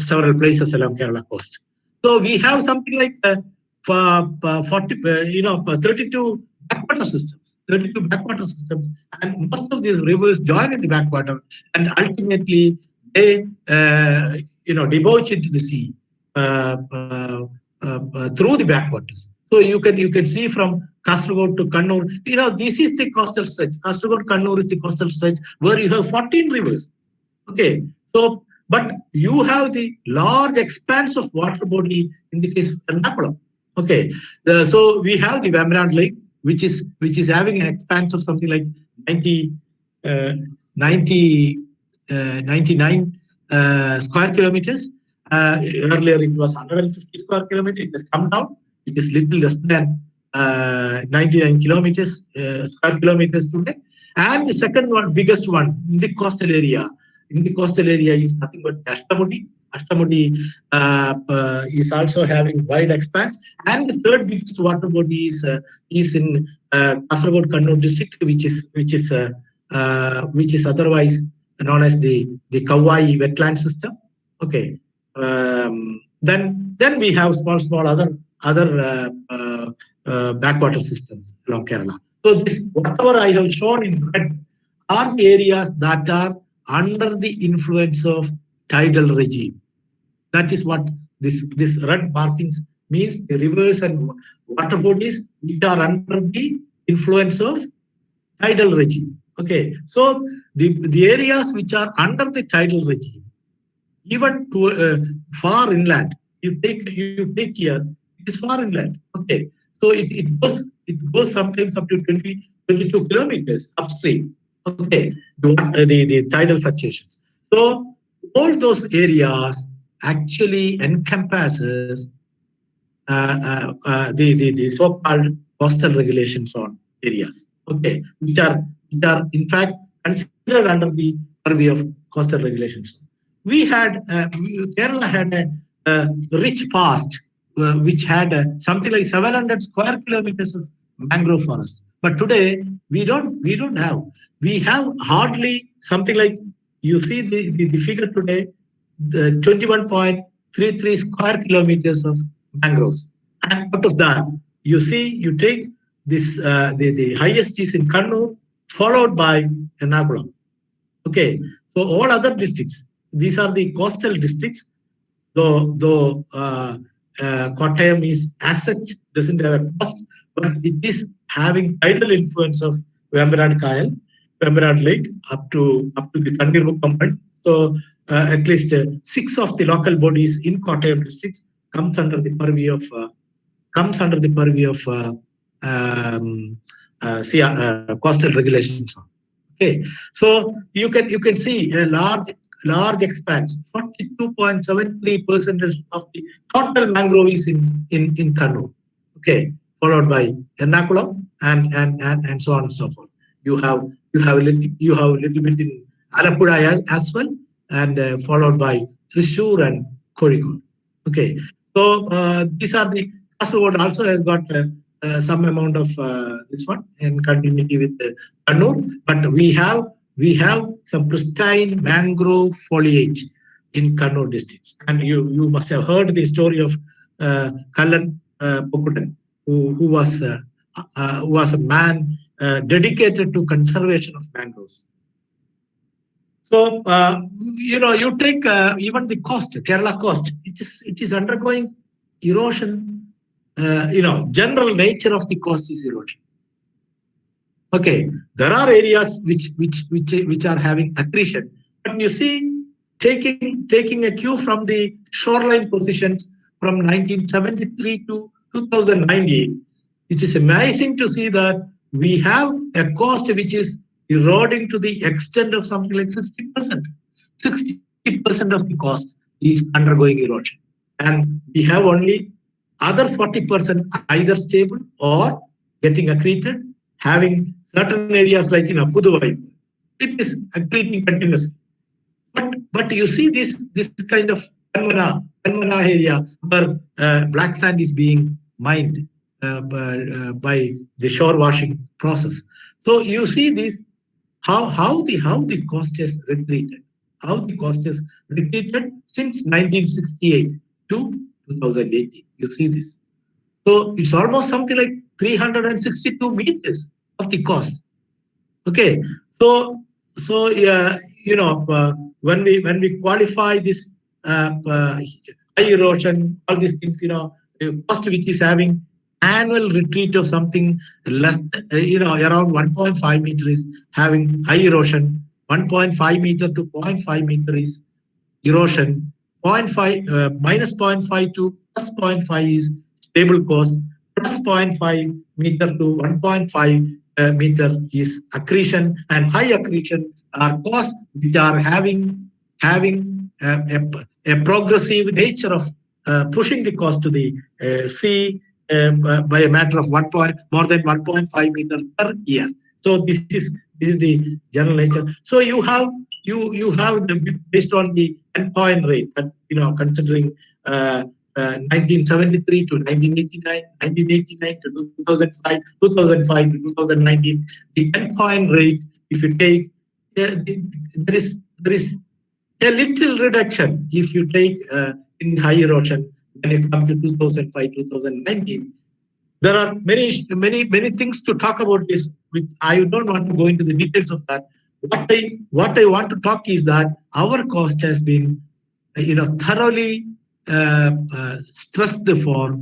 several places along Kerala coast. So we have something like 32 backwater systems. 32 backwater systems, and most of these rivers join in the backwater, and ultimately they debouch into the sea through the backwaters. So you can see from Kasaragod to Kannur. You know, this is the coastal stretch. Kasaragod Kannur is the coastal stretch where you have 14 rivers. Okay, so but you have the large expanse of water body in the case of Ernakulam. Okay, so we have the Vembanad Lake, which is having an expanse of something like 99 square kilometers. Earlier it was 150 square kilometers. It has come down. It is little less than 99 kilometers square kilometers today. And the second one, biggest one in the coastal area. In the coastal area is nothing but Ashtamudi. Ashtamudi is also having wide expanse, and the third biggest water body is in Kasaragod Kannur district, which is otherwise known as the Kauai wetland system. Okay, then we have small other backwater systems along Kerala. So this whatever I have shown in red are the areas that are under the influence of tidal regime. That is what this red markings means. The rivers and water bodies which are under the influence of tidal regime. Okay, so the areas which are under the tidal regime, even to far inland, you take here, it is far inland. Okay, so it goes sometimes up to 22 kilometers upstream. Okay, the tidal fluctuations. So all those areas actually encompasses the so-called coastal regulations on areas. Okay, which are in fact considered under the purview of coastal regulations. We had Kerala had a rich past which had something like 700 square kilometers of mangrove forest. But today we don't have. We have hardly something like, you see the figure today, the 21.33 square kilometers of mangroves. And out of that, you take this the highest is in Kannur, followed by Ernakulam. Okay, so all other districts, these are the coastal districts, though Kottayam is as such doesn't have a coast, but it is having tidal influence of Vembanad Lake up to the Thandirmukkam. So at least 6 of the local bodies in Kottayam district comes under the purview of coastal regulations. Okay, so you can see a large expanse, 42.73% of the total mangrove is in Kannur. Okay, followed by Ernakulam and so on and so forth. You have a little bit in Alappuzha as well, and followed by Thrissur and Kozhikode. Okay, so these are the Kasaragod also has got some amount of this one in continuity with Kannur, but we have some pristine mangrove foliage in Kannur districts, and you must have heard the story of Kallan Pokutan, who was a man dedicated to conservation of mangroves. So you take even the coast, Kerala coast, it is undergoing erosion. General nature of the coast is erosion. Okay, there are areas which are having accretion, but you see, taking a cue from the shoreline positions from 1973 to 2019, it is amazing to see that we have a coast which is eroding to the extent of something like 60%. 60% of the coast is undergoing erosion, and we have only other 40% either stable or getting accreted, having certain areas like Puduvai, it is accreting continuously. But you see this kind of Kanmana area where black sand is being mined by the shore washing process. So you see this how the coast has retreated. How the coast has retreated since 1968 to 2018. You see this. So it's almost something like 362 meters of the coast. Okay. So when we qualify this high erosion, all these things, cost which is having annual retreat of something less, around 1.5 meter is having high erosion. 1.5 meter to 0.5 meter is erosion. 0.5 minus 0.5 to plus 0.5 is stable cost. Plus 0.5 meter to 1.5 meter is accretion, and high accretion are costs which are having a progressive nature of pushing the cost to the sea by a matter of more than 1.5 meter per year. So this is the general nature. So you have based on the endpoint rate, that considering 1973 to 1989, 1989 to 2005, 2005 to 2019, the endpoint rate, if you take, there is a little reduction if you take in high erosion when you come to 2005, 2019. There are many things to talk about this, which I don't want to go into the details of that. What I want to talk is that our cost has been, thoroughly stressed for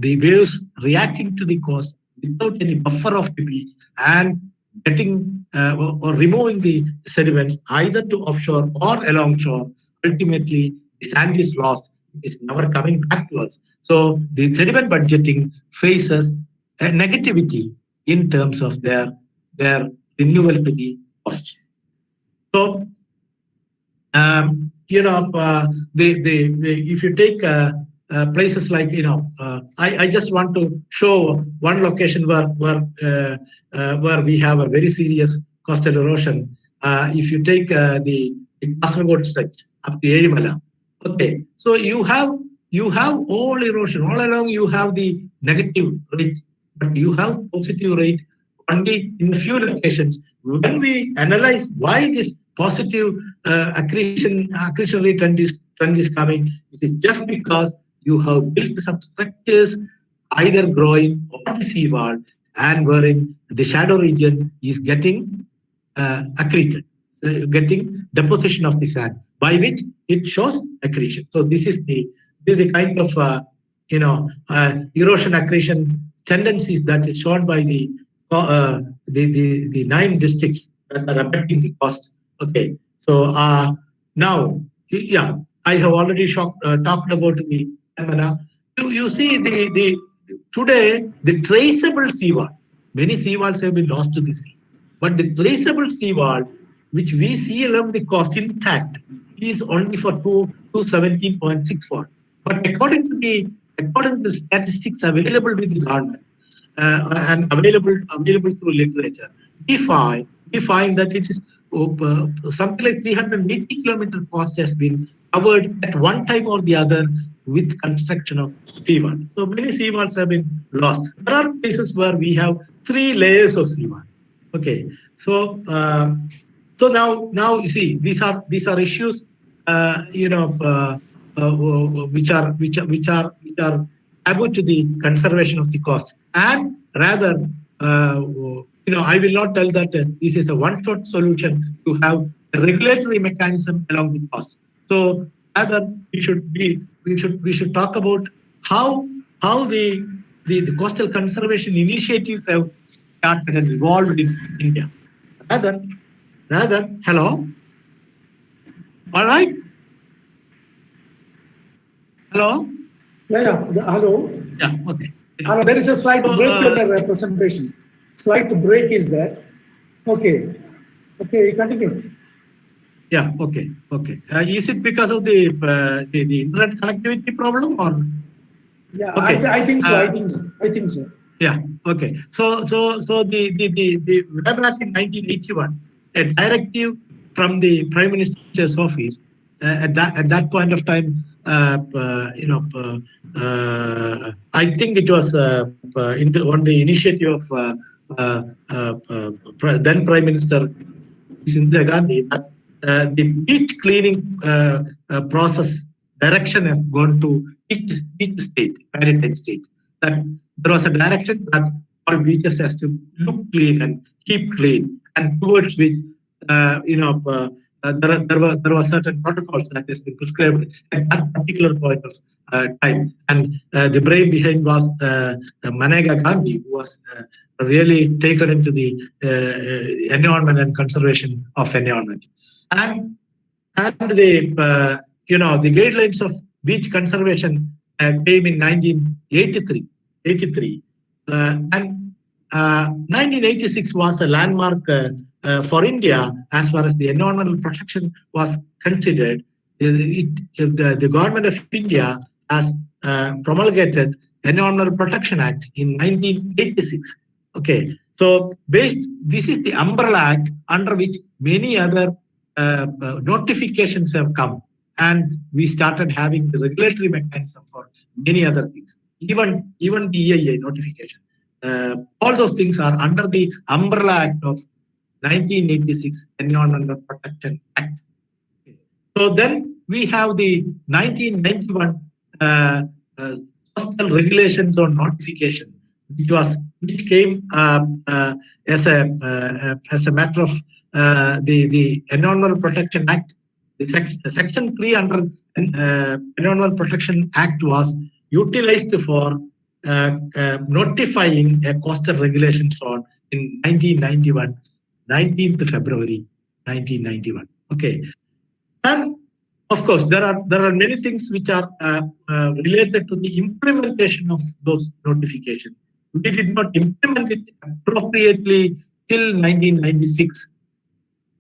the waves reacting to the coast without any buffer of the beach and getting or removing the sediments either to offshore or along shore. Ultimately, the sand is lost. It's never coming back to us. So the sediment budgeting faces a negativity in terms of their renewal to the cost. So if you take places like I just want to show one location where we have a very serious coastal erosion. If you take the Kasaragod stretch up to Erimala, okay, so you have all erosion all along. You have the negative rate, but you have positive rate only in a few locations. When we analyze why this positive accretion rate trend is coming, it is just because you have built some structures either growing on the seawall and wherein the shadow region is getting accreted, getting deposition of the sand, by which it shows accretion. So this is the kind of erosion accretion tendencies that is shown by the 9 districts affecting the cost. Okay, so now, yeah, I have already talked about the phenomena. You see the today the traceable seawall. Many seawalls have been lost to the sea, but the traceable seawall, which we see along the coast intact, is only for 217.64. But according to the statistics available with the government and available through literature, we find that it is something like 380 kilometer cost has been covered at one time or the other with construction of seawall. So many seawalls have been lost. There are places where we have 3 layers of seawall. Okay, so now you see these are issues which are about to the conservation of the cost, and rather I will not tell that this is a one-shot solution to have a regulatory mechanism along the cost. So rather we should talk about how the coastal conservation initiatives have started and evolved in India. Rather, hello, all right, hello, Hello. yeah, okay. Hello. There is a slight So, break in the presentation. Slight break is there. Okay. Okay, continue. Yeah, okay. Is it because of the internet connectivity problem or? Yeah, Okay. I think so. I think so. Yeah. Okay. So the way back in 1981, a directive from the Prime Minister's office at that point of time, I think it was on the initiative of then Prime Minister Indira Gandhi, that the beach cleaning process direction has gone to each state, maritime state. That there was a direction that all beaches has to look clean and keep clean, and towards which there were certain protocols that has been prescribed at that particular point of time, and the brain behind was Maneka Gandhi, who was really taken into the environment and conservation of environment, and the the guidelines of beach conservation came in 1983, and 1986 was a landmark for India as far as the environmental protection was considered. The government of India has promulgated Environmental Protection Act in 1986. Okay, so this is the umbrella act under which many other notifications have come, and we started having the regulatory mechanism for many other things, even the EIA notification. All those things are under the umbrella act of 1986 Environmental Protection Act. So then we have the 1991 coastal regulations on notification, which came as a matter of the Environmental Protection Act. The section 3 under Environmental Protection Act was utilized for notifying a coastal regulations on in 1991, 19th February 1991. Okay, and of course there are many things which are related to the implementation of those notifications. We did not implement it appropriately till 1996.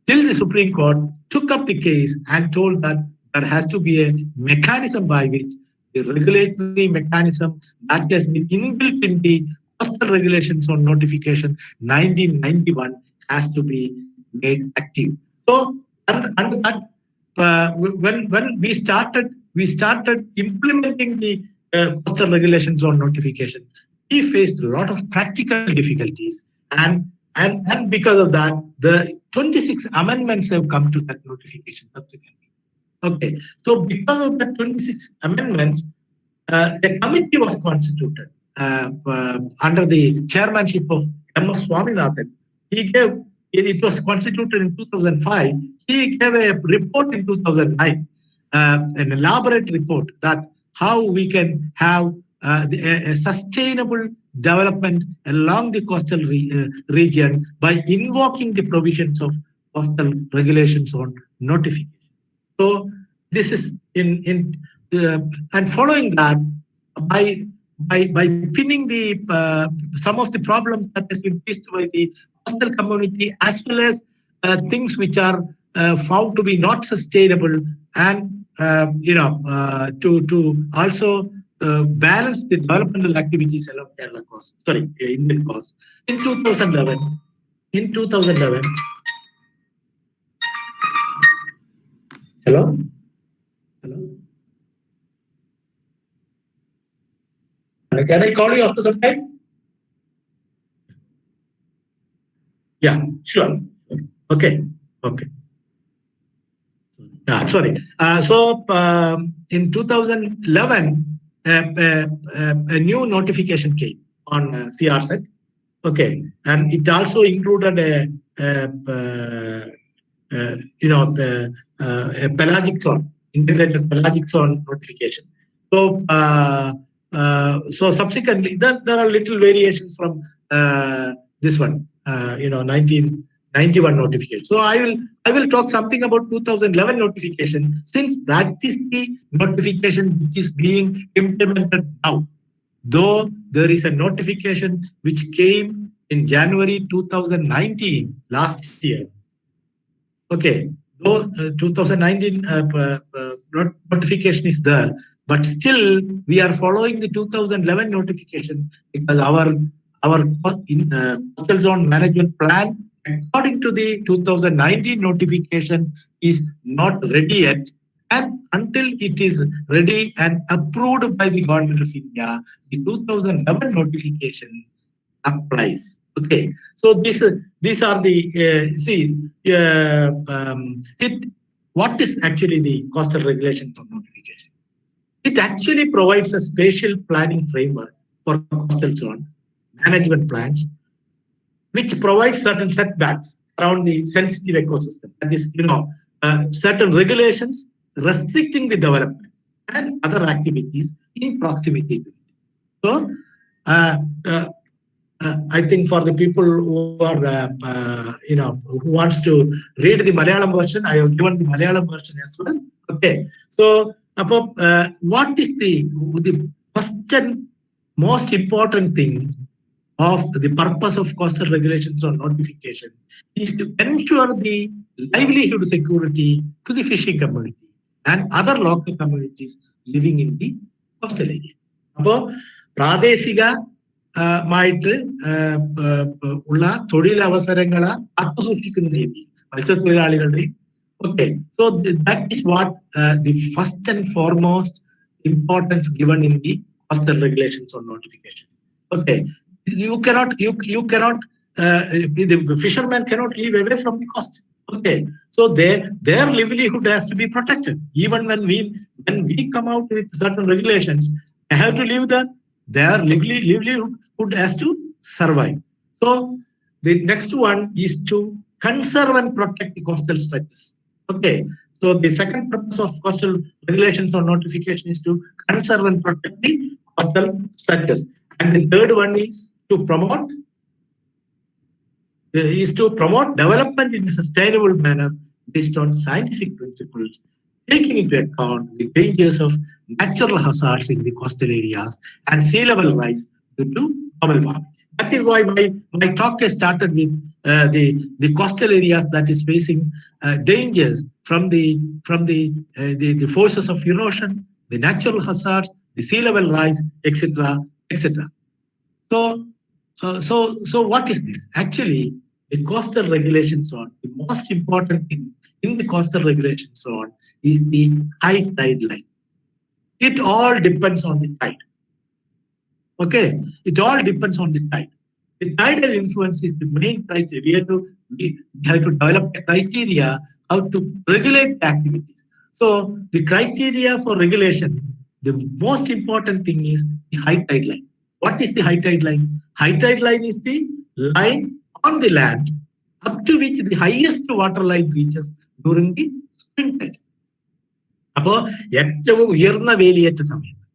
Till the Supreme Court took up the case and told that there has to be a mechanism by which the regulatory mechanism that has been inbuilt in the coastal regulations on notification 1991 has to be made active. So under that, when we started implementing the coastal regulations on notification, we faced a lot of practical difficulties, and because of that, the 26 amendments have come to that notification subsequently. Okay, so because of the 26 amendments, a committee was constituted under the chairmanship of M.S. Swaminathan. It was constituted in 2005. He gave a report in 2009, an elaborate report that how we can have a sustainable development along the coastal region by invoking the provisions of coastal regulations on notification. So this is and following that, by pinning the some of the problems that has been faced by the coastal community, as well as things which are found to be not sustainable, and to also balance the developmental activities along Kerala coast, Indian coast. In 2011, hello. Can I call you after some time? Yeah, sure. Okay. Sorry. In 2011, a new notification came on CRSET. Okay, and it also included a pelagic zone, integrated pelagic zone notification. So, subsequently, there are little variations from this one. 1991 notification. So I will talk something about 2011 notification, since that is the notification which is being implemented now. Though there is a notification which came in January 2019, last year. Okay, though 2019 notification is there, but still we are following the 2011 notification because our coastal zone management plan, according to the 2019 notification, is not ready yet. And until it is ready and approved by the Government of India, the 2011 notification applies. Okay, so these are the what is actually the coastal regulation for notification? It actually provides a spatial planning framework for coastal zone management plans, which provides certain setbacks around the sensitive ecosystem. That is, certain regulations restricting the development and other activities in proximity to it. So, I think for the people who are, who wants to read the Malayalam version, I have given the Malayalam version as well. Okay, so what is the first and most important thing of the purpose of coastal regulations or notification is to ensure the livelihood security to the fishing community and other local communities living in the coastal area. അപ്പോൾ പ്രാദേശിക മായിട്ട് ഉള്ള തൊഴിലവസരങ്ങളെ കാത്തുസൂക്ഷിക്കുന്ന രീതി മത്സ്യത്തൊഴിലാളികളുടെ. Okay, so that is what the first and foremost importance given in the coastal regulations or notification. Okay, you cannot the fishermen cannot live away from the coast. Okay, so their livelihood has to be protected. Even when we come out with certain regulations, they have to live there. Their livelihood has to survive. So the next one is to conserve and protect the coastal stretches. Okay, so the second purpose of coastal regulations or notification is to conserve and protect the coastal stretches. And the third one is to promote development in a sustainable manner based on scientific principles, taking into account the dangers of natural hazards in the coastal areas and sea level rise due to global warming. That is why my talk has started with the coastal areas that is facing dangers from the forces of erosion, the natural hazards, the sea level rise, etc., etc. So what is this? Actually, the coastal regulation zone, the most important thing in the coastal regulation zone is the high tide line. It all depends on the tide. Okay, it all depends on the tide. The tidal influence is the main criteria. We have to develop a criteria how to regulate the activities. So the criteria for regulation, the most important thing is the high tide line. What is the high tide line? High tide line is the line on the land up to which the highest water line reaches during the spring tide. അപ്പോൾ ഏറ്റവും ഉയർന്ന വേലിയേറ്റ സമയത്ത്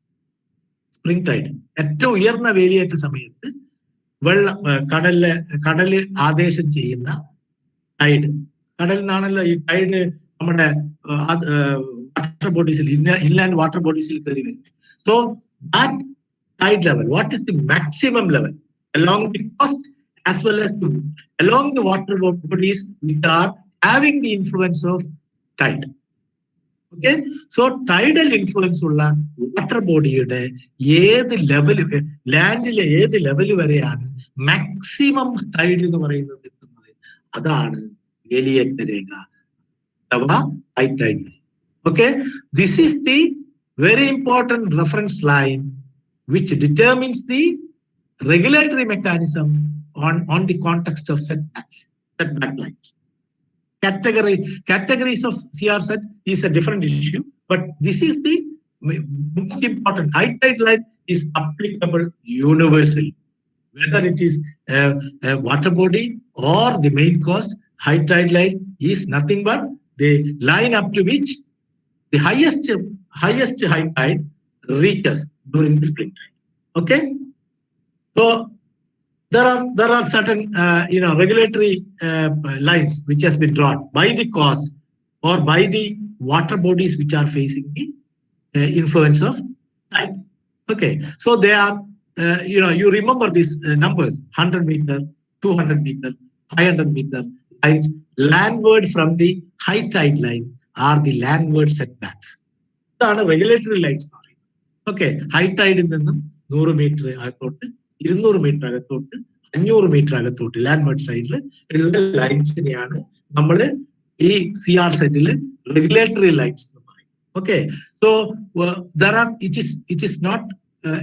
spring Tide. ഏറ്റവും ഉയർന്ന വേലിയേറ്റ സമയത്ത് കടല് ആദേശം ചെയ്യുന്ന ടൈഡ്. കടലിൽ നിന്നാണല്ലോ ഈ ടൈഡ് നമ്മുടെ വാട്ടർ ബോഡീസിൽ, ഇൻലാൻഡ് വാട്ടർ ബോഡീസിൽ കയറി വരും. So that tide level, what is the maximum level along the coast as well as along the water bodies which are having the influence of tide. Okay, so tidal influence ഉള്ള water ബോഡിയുടെ ഏത് level, ലാൻഡിലെ ഏത് level വരെയാണ് maximum Tide എന്ന് പറയുന്നത് എത്തുന്നത്, അതാണ് വേലിയേറ്റ രേഖ അഥവാ high tide. Okay, this is the very important reference line which determines the regulatory mechanism on the context of setback lines. Categories of CRZ is a different issue, but this is the most important. High tide line is applicable universally, whether it is a water body or the main coast. High tide line is nothing but the line up to which the highest high tide reaches during the spring tide. Okay, so there are certain regulatory lines which has been drawn by the coast or by the water bodies which are facing the influence of tide. Okay, so they are you remember these numbers: 100 meter, 200 meter, 500 meter lines landward from the high tide line are the landward setbacks. ഇതാണ് regulatory lines എന്ന് പറയുന്നത്. Okay, high ടൈഡിൽ നിന്നും 100 metre അകത്തോട്ട്, 200 metre അകത്തോട്ട്, 500 metre അകത്തോട്ട് ലാൻഡ്വേർഡ് സൈഡിൽ ഉള്ള ലൈൻസിനെയാണ് നമ്മൾ ഈ CRZ റെഗുലേറ്ററി ലൈൻസ് എന്ന് പറയും. Okay, so it is not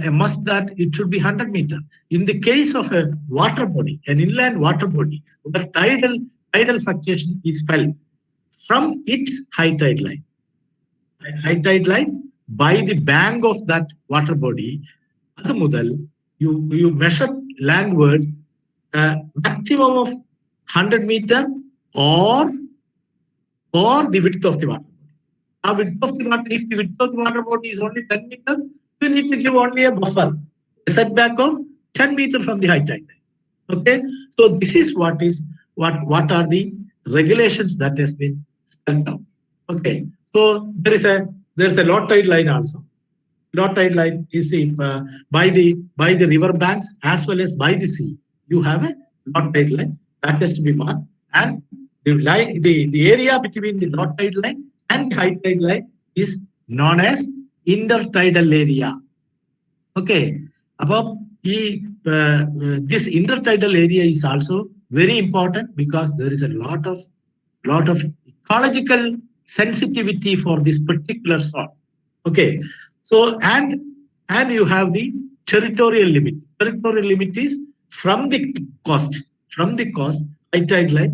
a must that it should be 100 meter. In the case of a water body, an inland water body, the tidal fluctuation is felt from its high tide line by the bank of that water body. Adu mudal you measure landward maximum of 100 meter or the width of the water body. Width of the water, if the width of the water body is only 10 meter, you need to give only a buffer, a setback of 10 meter from the high tide line. Okay, so this is what are the regulations that has been spelled out. Okay, so there is a low tide line also. Low tide line is by the river banks as well as by the sea. You have a low tide line that has to be marked, and the area between the low tide line and the high tide line is known as intertidal area. Okay, above this intertidal area is also very important because there is a lot of ecological sensitivity for this particular zone. Okay, so and you have the territorial limit. Territorial limit is from the coast, high tide line,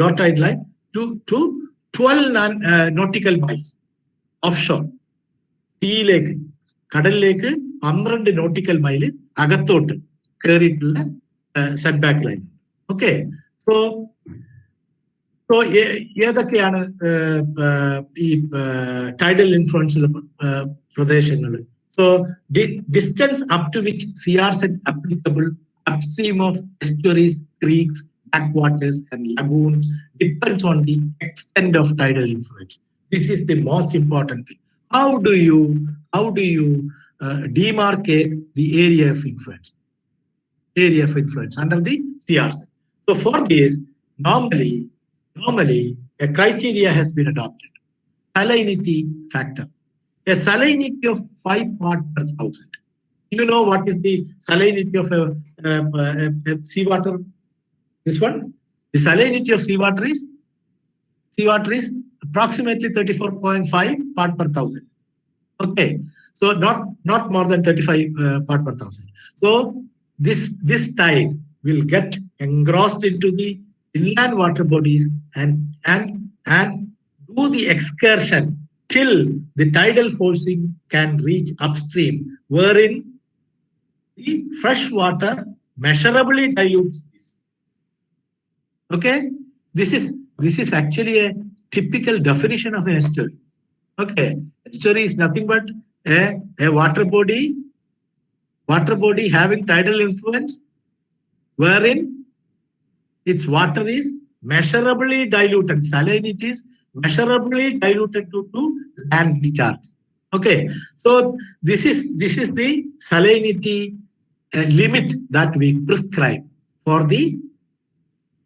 low tide line to 12 nautical miles offshore. സീയിലേക്ക്, കടലിലേക്ക് 12 nautical mile അകത്തോട്ട് കയറിയിട്ടുള്ള setback line. Okay, so ഏതൊക്കെയാണ് ഈ tidal influence പ്രദേശങ്ങൾ? So distance up to which CRZ applicable upstream of estuaries, creeks, backwaters and lagoons depends on the extent of tidal influence. This is the most important thing. How do you demarcate the area of influence under the CRZ? So for this, normally a criteria has been adopted. Salinity factor. A salinity of 5 parts per thousand. You know what is the salinity of a seawater? This one? The salinity of seawater is approximately 34.5 part per thousand. Okay, so not more than 35 part per thousand. So this tide will get engrossed into the inland water bodies and do the excursion till the tidal forcing can reach upstream, wherein the fresh water measurably dilutes this. Okay, this is actually a typical definition of an estuary. Okay, estuary is nothing but a water body water body having tidal influence, wherein its water is measurably diluted. Salinity is measurably diluted due to land discharge. Okay, so this is the salinity limit that we prescribe for the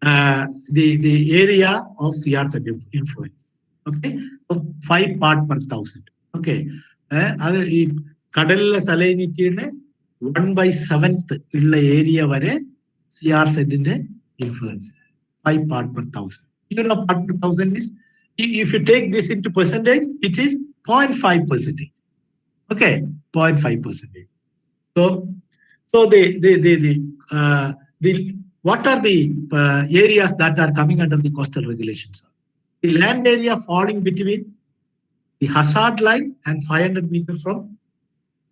area of CR influence. Okay, so 5 part per thousand. Okay, അത് ഈ കടലിലെ സലൈനിറ്റിയുടെ 1/7 ഉള്ള area വരെ CR സെറ്റിന്റെ influence 5 part per thousand. You know, part per thousand is, if you take this into percentage, it is 0.5%. Okay, 0.5%. So what are the areas that are coming under the coastal regulations? The land area falling between the hazard line and 500 meters from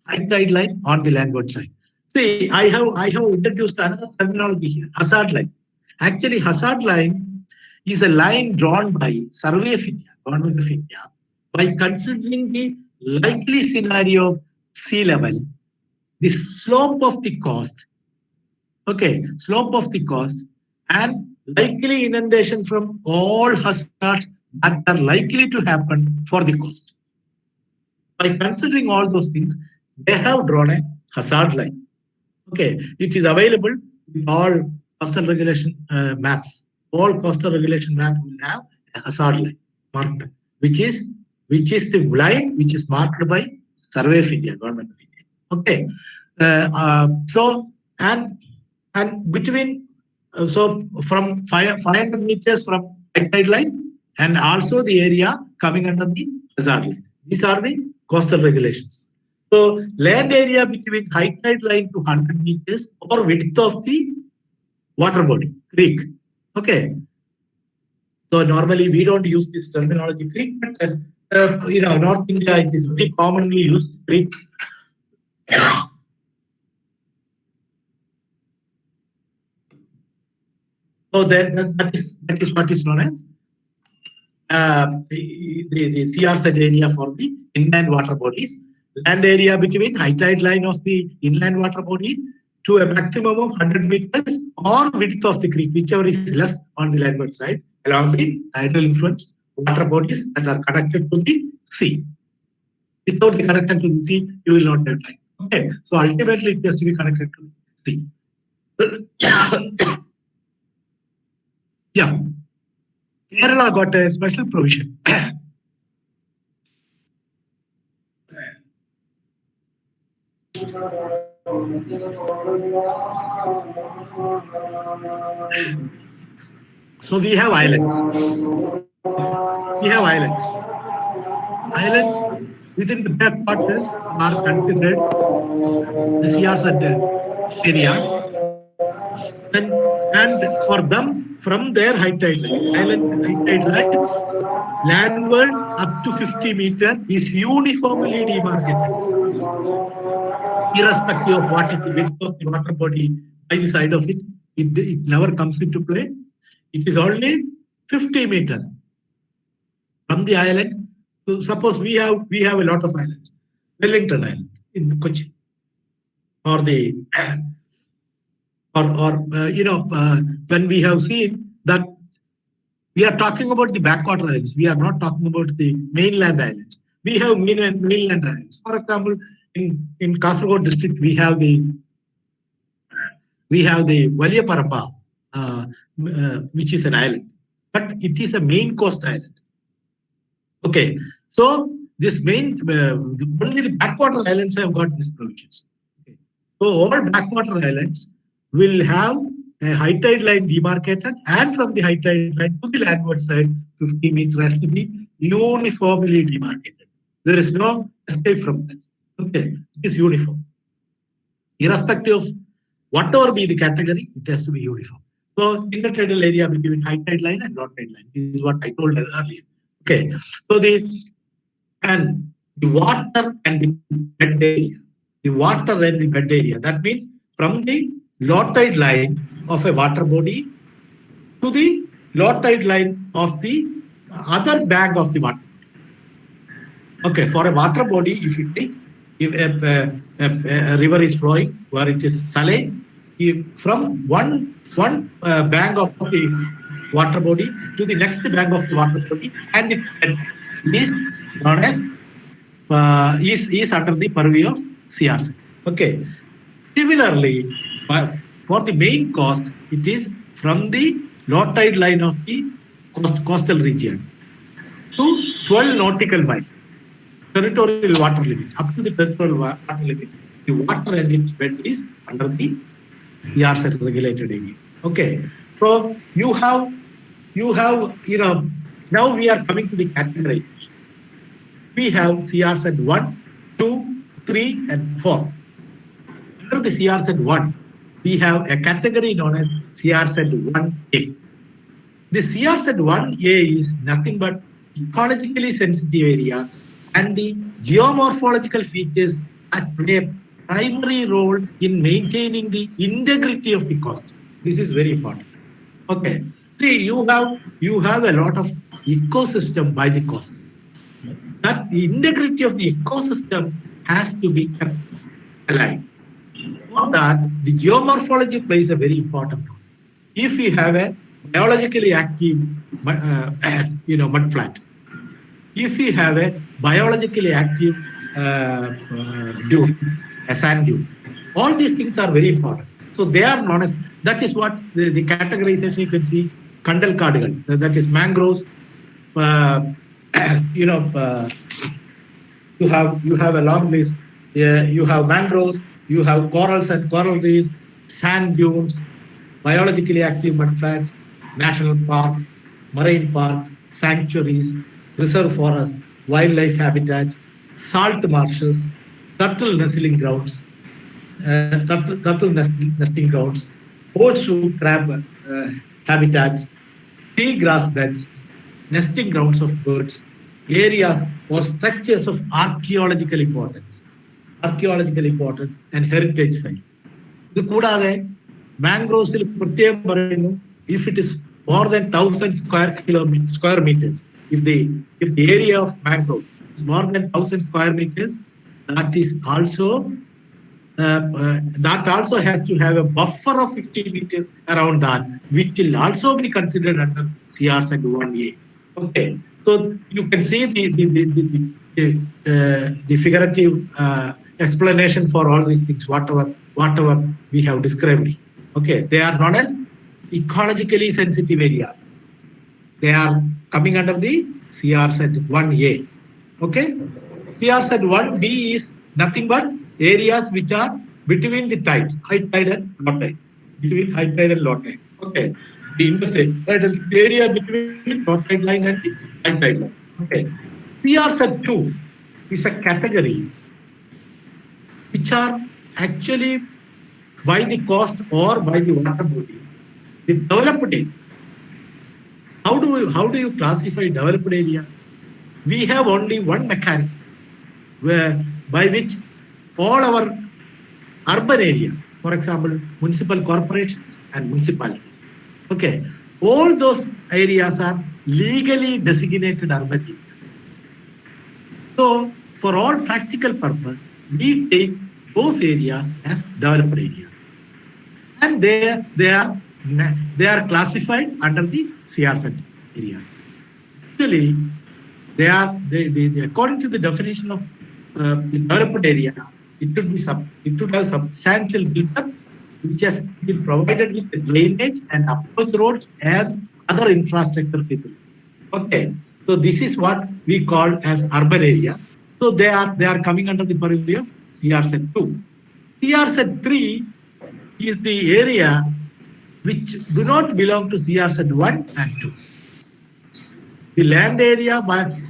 high tide line on the landward side. See, I have introduced another terminology here, hazard line. Actually, hazard line is a line drawn by Survey of India, Government of India, by considering the likely scenario of sea level, the slope of the coast, okay, slope of the coast, and likely inundation from all hazards that are likely to happen for the coast. By considering all those things, they have drawn a hazard line. Okay, it is available with all coastal regulation maps. All coastal regulation maps will have a hazard line marked, which is the line which is marked by Survey of India, Government of India. Okay, so and between so from 500 meters from high tide line, and also the area coming under the hazard line. These are the coastal regulations. So land area between high tide line to 100 meters or width of the water body, creek. Okay. So normally we don't use this terminology creek, but North India, it is very commonly used, creek. So that is what is known as the CR set area for the inland water bodies. Land area between high tide line of the inland water body to a maximum of 100 meters or width of the creek, whichever is less on the landward side, along the tidal influence water bodies that are connected to the sea. Without the connection to the sea, you will not have time. Okay, so ultimately it has to be connected to the sea. Yeah, Kerala got a special provision. So we have islands. Islands within the backwaters are considered the CR area, and for them, from their high tide line, island high tide line, landward up to 50 meters is uniformly demarcated, irrespective of what is the width of the water body by the side of it. It never comes into play. It is only 50 meters from the island. So suppose we have a lot of islands. Wellington Island in Kochi, or the when we have seen that we are talking about the backwater islands, we are not talking about the mainland islands. We have mainland islands. For example, in Kasaragod district, we have the Valiyaparappa, which is an island, but it is a main coast island. Okay, so this only the backwater islands have got these provisions. Okay. So all backwater islands will have a high tide line demarcated, and from the high tide line to the landward side, 50 meters has to be uniformly demarcated. There is no escape from that. Okay, it is uniform. Irrespective of whatever be the category, it has to be uniform. So intertidal area between high tide line and low tide line. This is what I told earlier. Okay, so the water and the bed area. The water and the bed area. That means from the low tide line of a water body to the low tide line of the other bank of the water body. Okay, for a water body, if you take if a river is flowing where it is Saleh, if from one bank of the water body to the next bank of the water body, and its bed is known as is under the purview of CRC. Okay. Similarly, for the main coast, it is from the low tide line of the coastal region to 12 nautical miles, territorial water limit. Up to the territorial water limit, the water and its bed is under the CRZ regulated area. Okay, so you have, now we are coming to the categorization. We have CRZ 1, 2, 3, and 4. Under the CRZ 1, we have a category known as CRZ 1A. The CRZ 1A is nothing but ecologically sensitive areas and the geomorphological features that play a primary role in maintaining the integrity of the coast. This is very important. Okay. See, you have a lot of ecosystem by the coast. That the integrity of the ecosystem has to be kept alive. For that, the geomorphology plays a very important role. If we have a biologically active, mud flat, if we have a biologically active dune, a sand dune, all these things are very important. So they are known as, that is what the categorization you can see, Kandal Kadugal, that is mangroves, you have a long list. You have mangroves, you have corals and coral reefs, sand dunes, biologically active mudflats, national parks, marine parks, sanctuaries, reserve forests, wildlife habitats, salt marshes, turtle nesting grounds, nesting grounds, horseshoe crab habitats, sea grass beds, nesting grounds of birds, areas or structures of archaeological importance and heritage size. Mangroves, if it is more than 1,000 square meters, if the area of mangroves is more than 1,000 square meters, that is also that also has to have a buffer of 50 meters around that, which will also be considered under CRZ 1A. Okay, so you can see the figurative explanation for all these things, whatever we have described. Okay, they are known as ecologically sensitive areas. They are coming under the CRZ 1A. Okay, CRZ 1B is nothing but areas which are between the tides, high tide and low tide. Between high tide and low tide. Okay, the interface, the area between low tide line and the high tide line. Okay, CRZ 2 is a category which are actually by the coast or by the water body, the developed areas. How do you classify developed area? We have only one mechanism by which all our urban areas, for example, municipal corporations and municipalities, okay, all those areas are legally designated urban areas. So for all practical purpose, we take those areas as developed areas, and they are classified under the CRZ areas. Actually, they according to the definition of the developed area, it should have substantial build-up, which has been provided with drainage and approach roads and other infrastructure facilities. Okay, so this is what we call as urban areas. So they are coming under the purview of CRZ 2. CRZ 3 is the area which do not belong to CRZ 1 and 2. The land area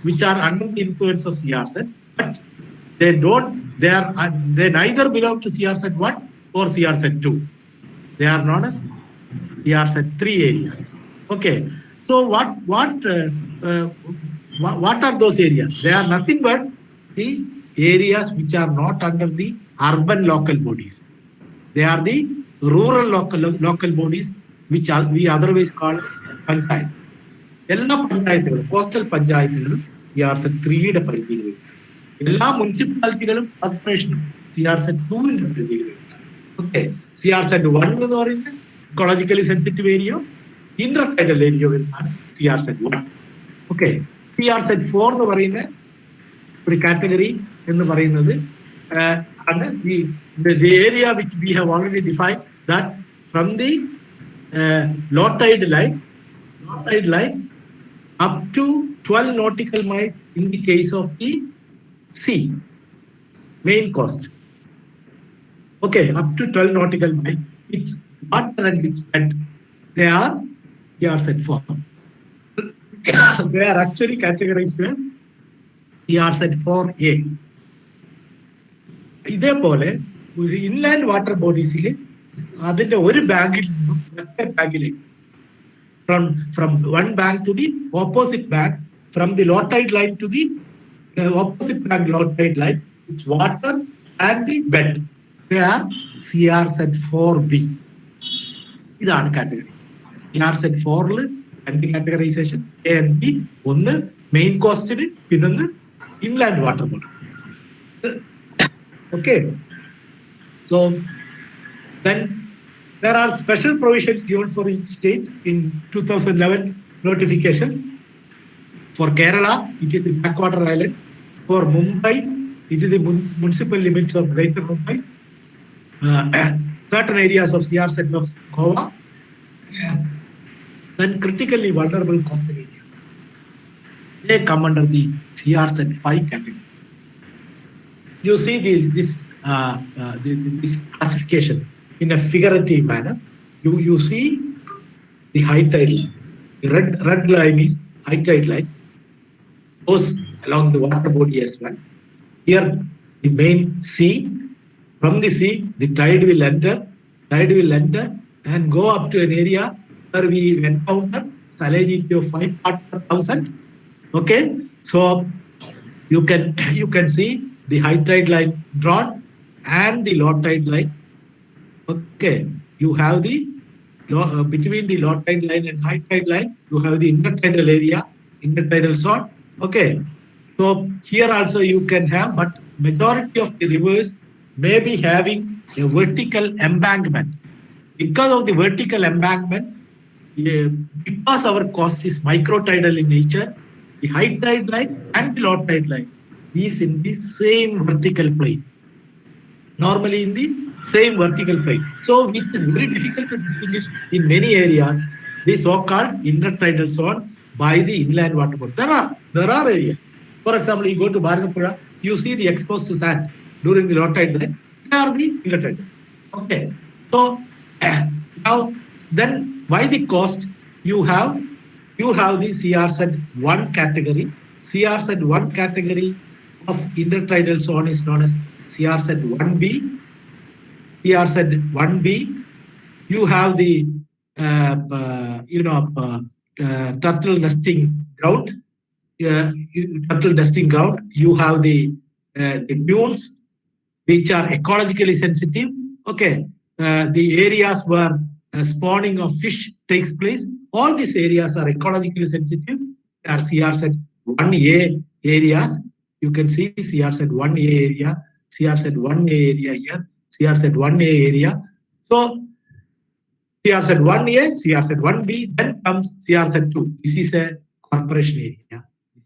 which are under the influence of CRZ, but they neither belong to CRZ 1 or CRZ 2. They are known as CRZ 3 areas. Okay, so what are those areas? They are nothing but the areas which are not under the urban local bodies. They are the rural local bodies, which we otherwise call as panchayat. എല്ലാ പഞ്ചായത്തുകളും coastal പഞ്ചായത്തുകളും CRZ 3യുടെ പരിധിയിൽ വരും. എല്ലാ മുനിസിപ്പാലിറ്റികളും കോർപ്പറേഷനും CR-Set 2-ന്റെ പരിധിയിൽ വരുന്നതാണ്. Okay, CR-Set 1 എന്ന് പറയുന്നത് ഇക്കോളജിക്കലി സെൻസിറ്റീവ് ഏരിയ, ഇന്റർടൈഡൽ ഏരിയ വരുന്നതാണ് CR-Set 1. ഓക്കെ, CR-Set 4 എന്ന് പറയുന്ന ഒരു കാറ്റഗറി എന്ന് പറയുന്നത് ആണ് the area which we have already defined, that from the low tide line up to 12 nautical miles in the case of the sea, main coast. Okay, up to 12 nautical miles, it's water and it's bed. They are CR-Set 4. They are actually categorized as CR-Set 4A. ഇതേപോലെ ഒരു inland water ബോഡീസിൽ അതിന്റെ ഒരു ബാങ്കിൽ നിന്നും മറ്റേ ബാങ്കിലേക്ക് from one bank to the opposite bank, from the low tide line to the opposite bank low tide line, it's water and the bed. They are CR-Set 4B. ഇതാണ് categorise. CR-Set 4-ല് രണ്ട് categorisation, A and B. ഒന്ന് main കോസ്റ്റിന്, പിന്നൊന്ന് inland water body. Okay, so then there are special provisions given for each state in 2011 notification. For Kerala, it is the backwater islands. For Mumbai, it is the municipal limits of Greater Mumbai. Certain areas of CR-Set of Goa, then critically vulnerable coastal areas, they come under the CR-Set 5 category. You see this classification in a figurative manner. You see the high tide line. The red line is high tide line, goes along the water body as well. Here the main sea. From the sea, the tide will enter and go up to an area where we encounter salinity of 5 parts per thousand. Okay, so you can see the high tide line drawn and the low tide line. Okay, you have the between the low tide line and high tide line, you have the intertidal area, intertidal zone. Okay, so here also you can have, but majority of the rivers may be having a vertical embankment. Because of the vertical embankment, because our coast is microtidal in nature, the high tide line and the low tide line is in the same vertical plane, normally in the same vertical plane. So it is very difficult to distinguish in many areas the so-called intertidal zone by the inland water body. There are areas. For example, you go to Bharatapura, you see the exposed sand during the low tide line. They are the intertidal. Okay. So now then, by the coast, you have the CR-Set 1 category. CR-Set 1 category of intertidal zone is known as CR-Set 1B. CR-Set 1B, you have the turtle nesting ground. You have the dunes which are ecologically sensitive. Okay, the areas where spawning of fish takes place. All these areas are ecologically sensitive. They are CR-Set 1A areas. You can see CR-Set 1A area, CR-Set 1A area here, CR-Set 1A area. So CR-Set 1A, CR-Set 1B, then comes CR-Set 2. This is a corporation area.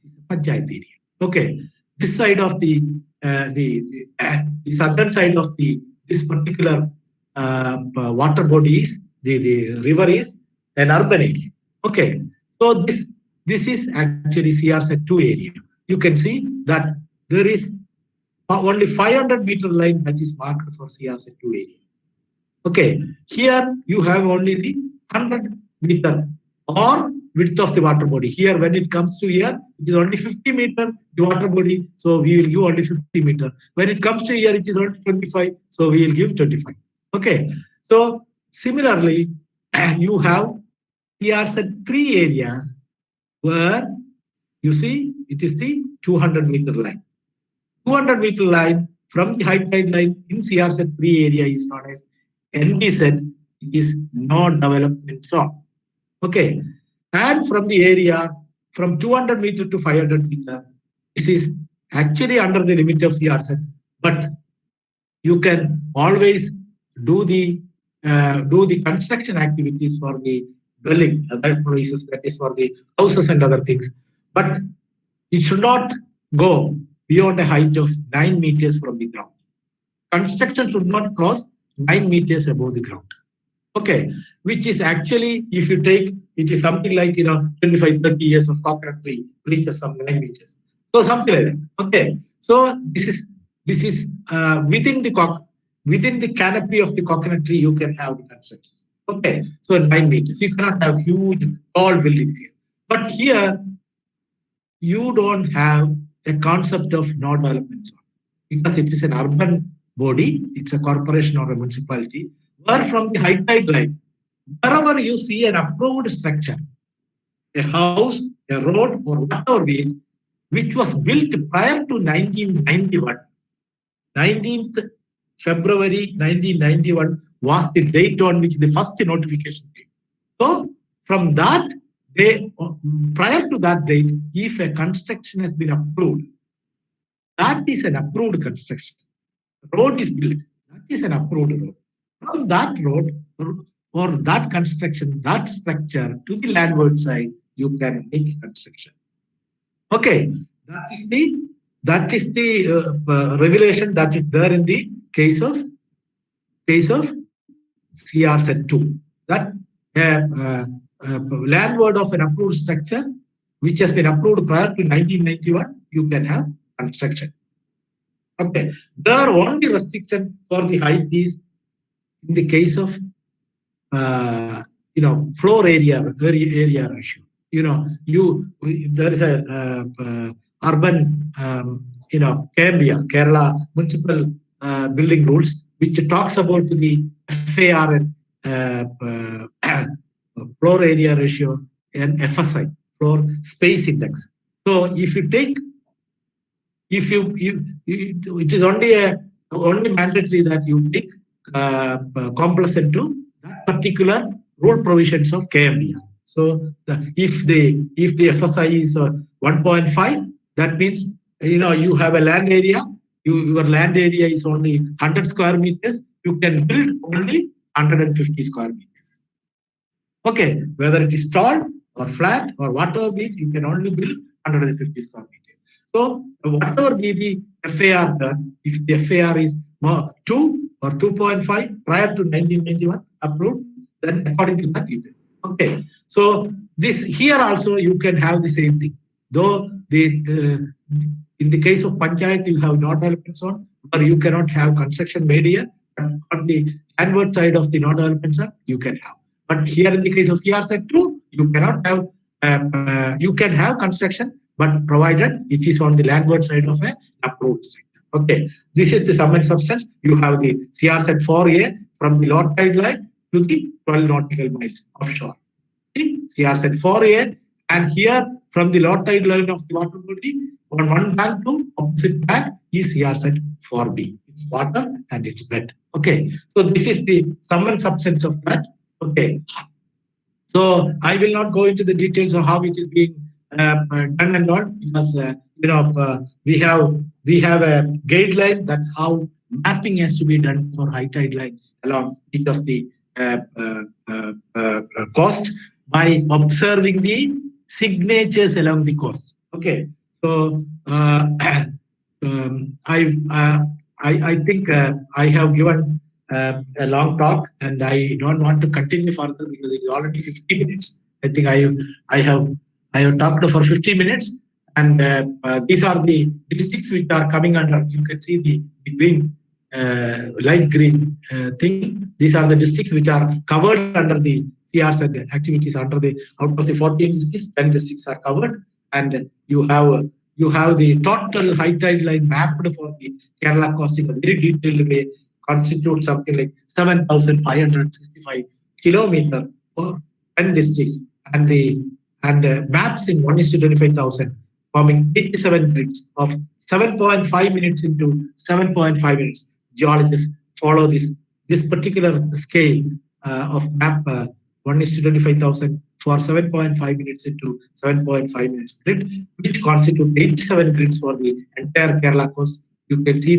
This is a panchayat area. Okay, this side of the southern side of this particular water body is the river is an urban area. Okay, so this is actually CR-Set 2 area. You can see that there is only 500 meter line that is marked for CR-Set 2 area. Okay, here you have only the 100 meter or width of the water body. Here, when it comes to here, it is only 50 meter the water body, so we will give only 50 meter. When it comes to here, it is only 25, so we will give 25. Okay, so similarly, you have CR-Set 3 areas where you see it is the 200 meter line. 200 meter line from the high tide line in CR-Set 3 area is known as NDZ, it is no development zone. Okay, and from the area from 200 meter to 500 meter, this is actually under the limit of CR set, but you can always do the construction activities for the dwelling, other premises, that is for the houses and other things. But it should not go beyond a height of 9 meters from the ground. Construction should not cross 9 meters above the ground. Okay, which is actually, if you take, it is something like 25, 30 years of coconut tree reaches some 9 meters. So something like that. Okay, so this is within the canopy of the coconut tree, you can have the construction. Okay, so 9 meters. You cannot have huge tall buildings here. But here, you don't have a concept of no development zone because it is an urban body, it's a corporation or a municipality, where from the high tide line, wherever you see an approved structure, a house, a road, or whatever be it, which was built prior to 1991, 19th February 1991 was the date on which the first notification came. So from that day, prior to that date, if a construction has been approved, that is an approved construction. Road is built, that is an approved road. From that road or that construction, that structure to the landward side, you can make construction. Okay, that is the regulation that is there in the case of CR set 2. That landward of an approved structure which has been approved prior to 1991, you can have construction. Okay, there only restriction for the height is in the case of floor area ratio. There is a urban Kerala municipal building rules which talks about the FAR and floor area ratio and FSI, floor space index. So if you take, it is only mandatory that you take complacent to that particular rule provisions of KMDR. So if the FSI is 1.5, that means you have a land area. Your land area is only 100 square meters. You can build only 150 square meters. Okay, whether it is tall or flat or whatever be it, you can only build 150 square meters. So whatever be the FAR there, if the FAR is 2 or 2.5 prior to 1991 approved, then according to that you can. Okay, so this here also you can have the same thing. Though in the case of Panchayat you have no development zone, or you cannot have construction made here, but on the landward side of the no development zone you can have. But here in the case of CR set 2, you cannot have. You can have construction, but provided it is on the landward side of an approved site. Okay, this is the sum and substance. You have the CR set 4A from the lower tide line to the 12 nautical miles offshore. CR set 4A, and here from the lower tide line of the water body on one bank to opposite bank is CR set 4B. It's water and it's bed. Okay, so this is the sum and substance of that. Okay, so I will not go into the details of how it is being done and all, because we have a guideline that how mapping has to be done for high tide line along each of the coast by observing the signatures along the coast. Okay, so I think I have given a long talk, and I don't want to continue further because it is already 50 minutes. I think I have talked for 50 minutes, and these are the districts which are coming under. You can see the green, light green thing. These are the districts which are covered under the CRZ activities. Out of the 14 districts, 10 districts are covered, and you have the total high tide line mapped for the Kerala coast in a very detailed way. Constitute something like 7,565 kilometers for 10 districts, and maps in 1:25,000, forming 87 grids of 7.5 minutes into 7.5 minutes. Geologists follow this particular scale of map 1:25,000 for 7.5 minutes into 7.5 minutes grid, which constitute 87 grids for the entire Kerala coast. You can see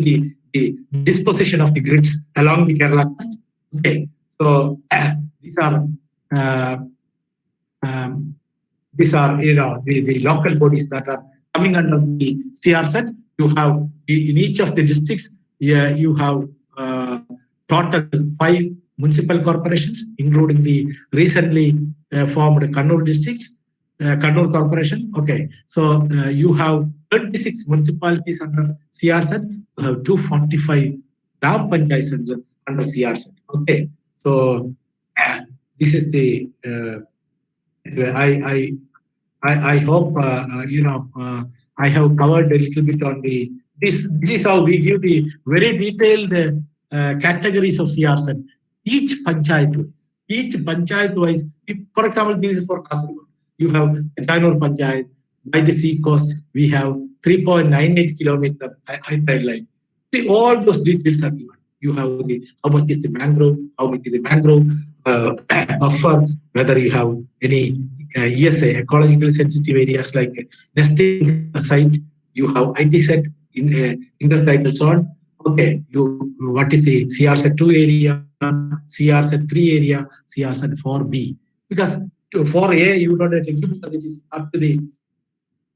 the disposition of the grids along the Kerala coast. Okay, so these are the local bodies that are coming under the CRZ. You have in each of the districts, you have total 5 municipal corporations, including the recently formed Kannur districts, Kannur corporation. Okay, so you have 26 municipalities under CRZ. You have 245 Gram Panchayats under CRZ. Okay, so this is the I hope I have covered a little bit on the this. This is how we give the very detailed categories of CRZ. Each panchayat wise. For example, this is for Kasaragod. You have Janur Panchayat. By the sea coast, we have 3.98 kilometer hydride line. See, all those details are given. You have how much is the mangrove, how much is the mangrove buffer, whether you have any ESA, ecologically sensitive areas like nesting site, you have IT set in intertidal zone. Okay, what is the CRZ 2 area, CRZ 3 area, CRZ 4B? Because 4A you don't have to give because it is up to the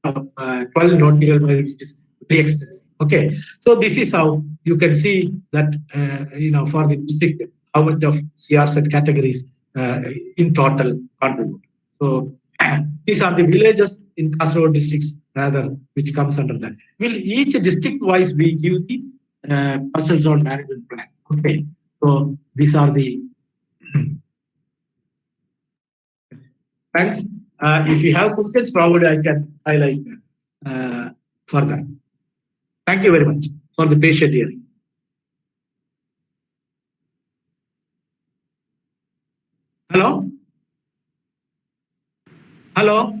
12 nautical mile, which is very extensive. Okay, so this is how you can see that for the district how much of CRZ categories in total contribute. So these are the villages in Kasaragod districts rather which comes under that. Will each district wise we give the coastal zone management plan. Okay, so these are the thanks. If you have questions, probably I can highlight further. Thank you very much for the patient hearing. Hello? Hello?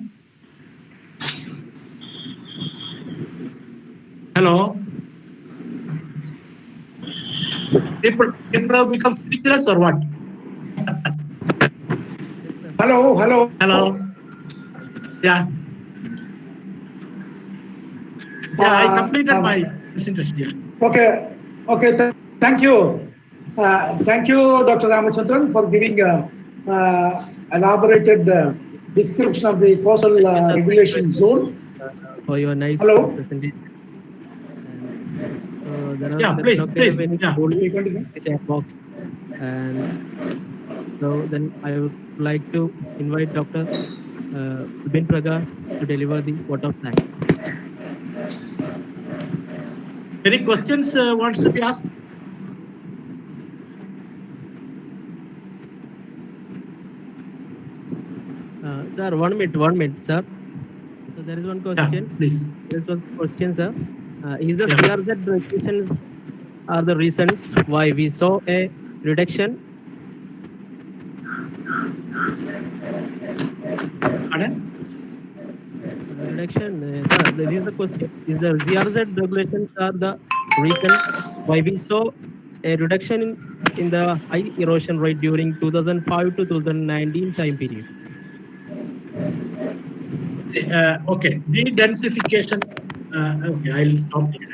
Hello? People have become speechless or what? Hello, hello. Hello? Yeah. Yeah, I completed my presentation. Okay, okay. Thank you. Thank you, Dr. Ramachandran, for giving elaborated description of the coastal regulation zone. For your nice Hello? presentation. Please. Chat box. And so then I would like to invite Dr. Bin Praga to deliver the vote of thanks. Any questions wants to be asked? Sir, 1 minute, sir. So there is one question. Yeah, please. There is one question, sir. Is the CRZ regulations are the reasons why we saw a reduction? Pardon? Reduction, sir, this is the question. Is the CRZ regulations are the reason why we saw a reduction in the high erosion rate during 2005 to 2019 time period? Okay, de-densification. Okay, I'll stop this.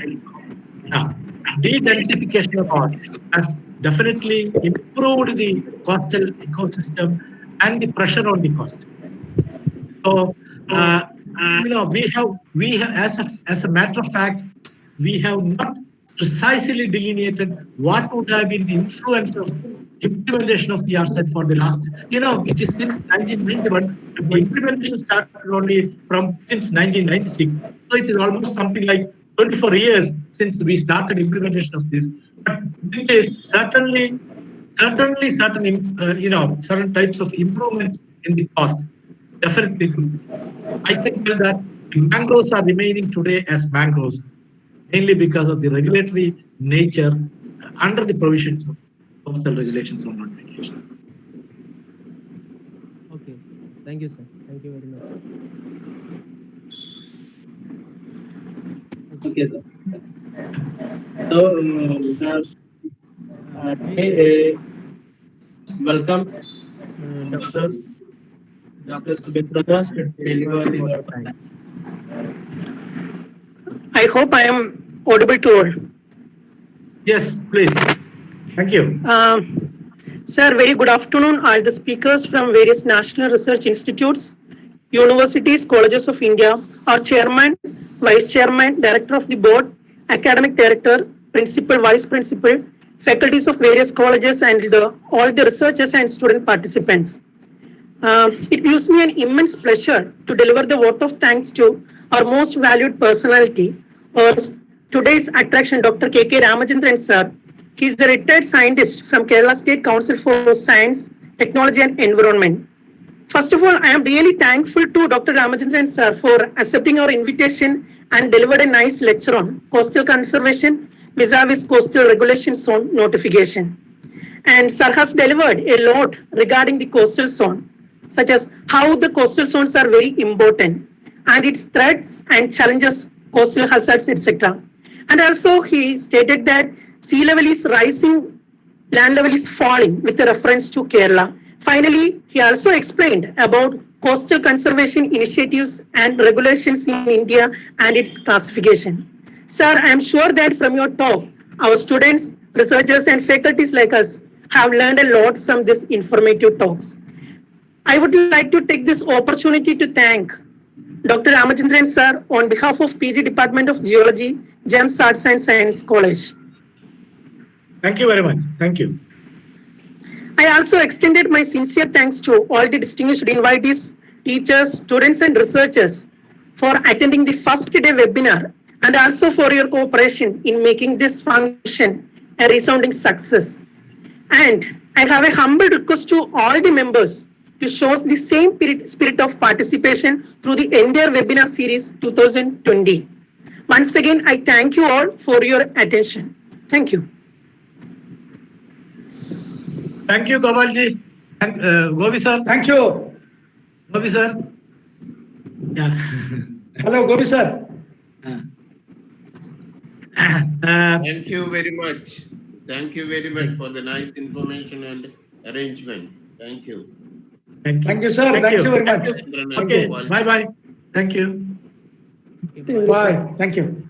Now, de-densification cost has definitely improved the coastal ecosystem and the pressure on the coast. So, we have as a matter of fact, we have not precisely delineated what would have been the influence of implementation of the RSET for the last, it is since 1991, the implementation started only since 1996. So it is almost something like 24 years since we started implementation of this. But it is certainly certain types of improvements in the cost. Definitely good. I can tell that mangroves are remaining today as mangroves, mainly because of the regulatory nature under the provisions of coastal regulations or non-regulation. Okay, thank you, sir. Thank you very much. Okay, sir. So, sir, welcome, Dr. Dr. Subit Prakash to deliver the word of thanks. I hope I am audible to all. Yes, please. Thank you. Sir, very good afternoon, all the speakers from various national research institutes, universities, colleges of India, our chairman, vice chairman, director of the board, academic director, principal, vice principal, faculties of various colleges, and all the researchers and student participants. It gives me an immense pleasure to deliver the vote of thanks to our most valued personality, or today's attraction, Dr. K.K. Ramachandran sir. He is a retired scientist from Kerala State Council for Science, Technology and Environment. First of all, I am really thankful to Dr. Ramachandran sir for accepting our invitation and delivered a nice lecture on coastal conservation vis-a-vis coastal regulation zone notification. And sir has delivered a lot regarding the coastal zone, such as how the coastal zones are very important and its threats and challenges, coastal hazards, etc. And also he stated that sea level is rising, land level is falling with a reference to Kerala. Finally, he also explained about coastal conservation initiatives and regulations in India and its classification. Sir, I am sure that from your talk, our students, researchers and faculties like us have learned a lot from these informative talks. I would like to take this opportunity to thank Dr. Ramachandran sir on behalf of PG Department of Geology, GEMS Arts and Science College. Thank you very much. Thank you. I also extended my sincere thanks to all the distinguished invitees, teachers, students and researchers for attending the first day webinar and also for your cooperation in making this function a resounding success. And I have a humble request to all the members to show the same spirit of participation through the entire webinar series 2020. Once again, I thank you all for your attention. Thank you. Thank you, Gopalji. Govi sir. Thank you. Govi sir. Yeah. Hello, Gopi sir. Thank you very much. Thank you very much for the nice information and arrangement. Thank you. Thank you, sir. Thank you very much. Okay. Bye bye. Thank you. Bye. Thank you.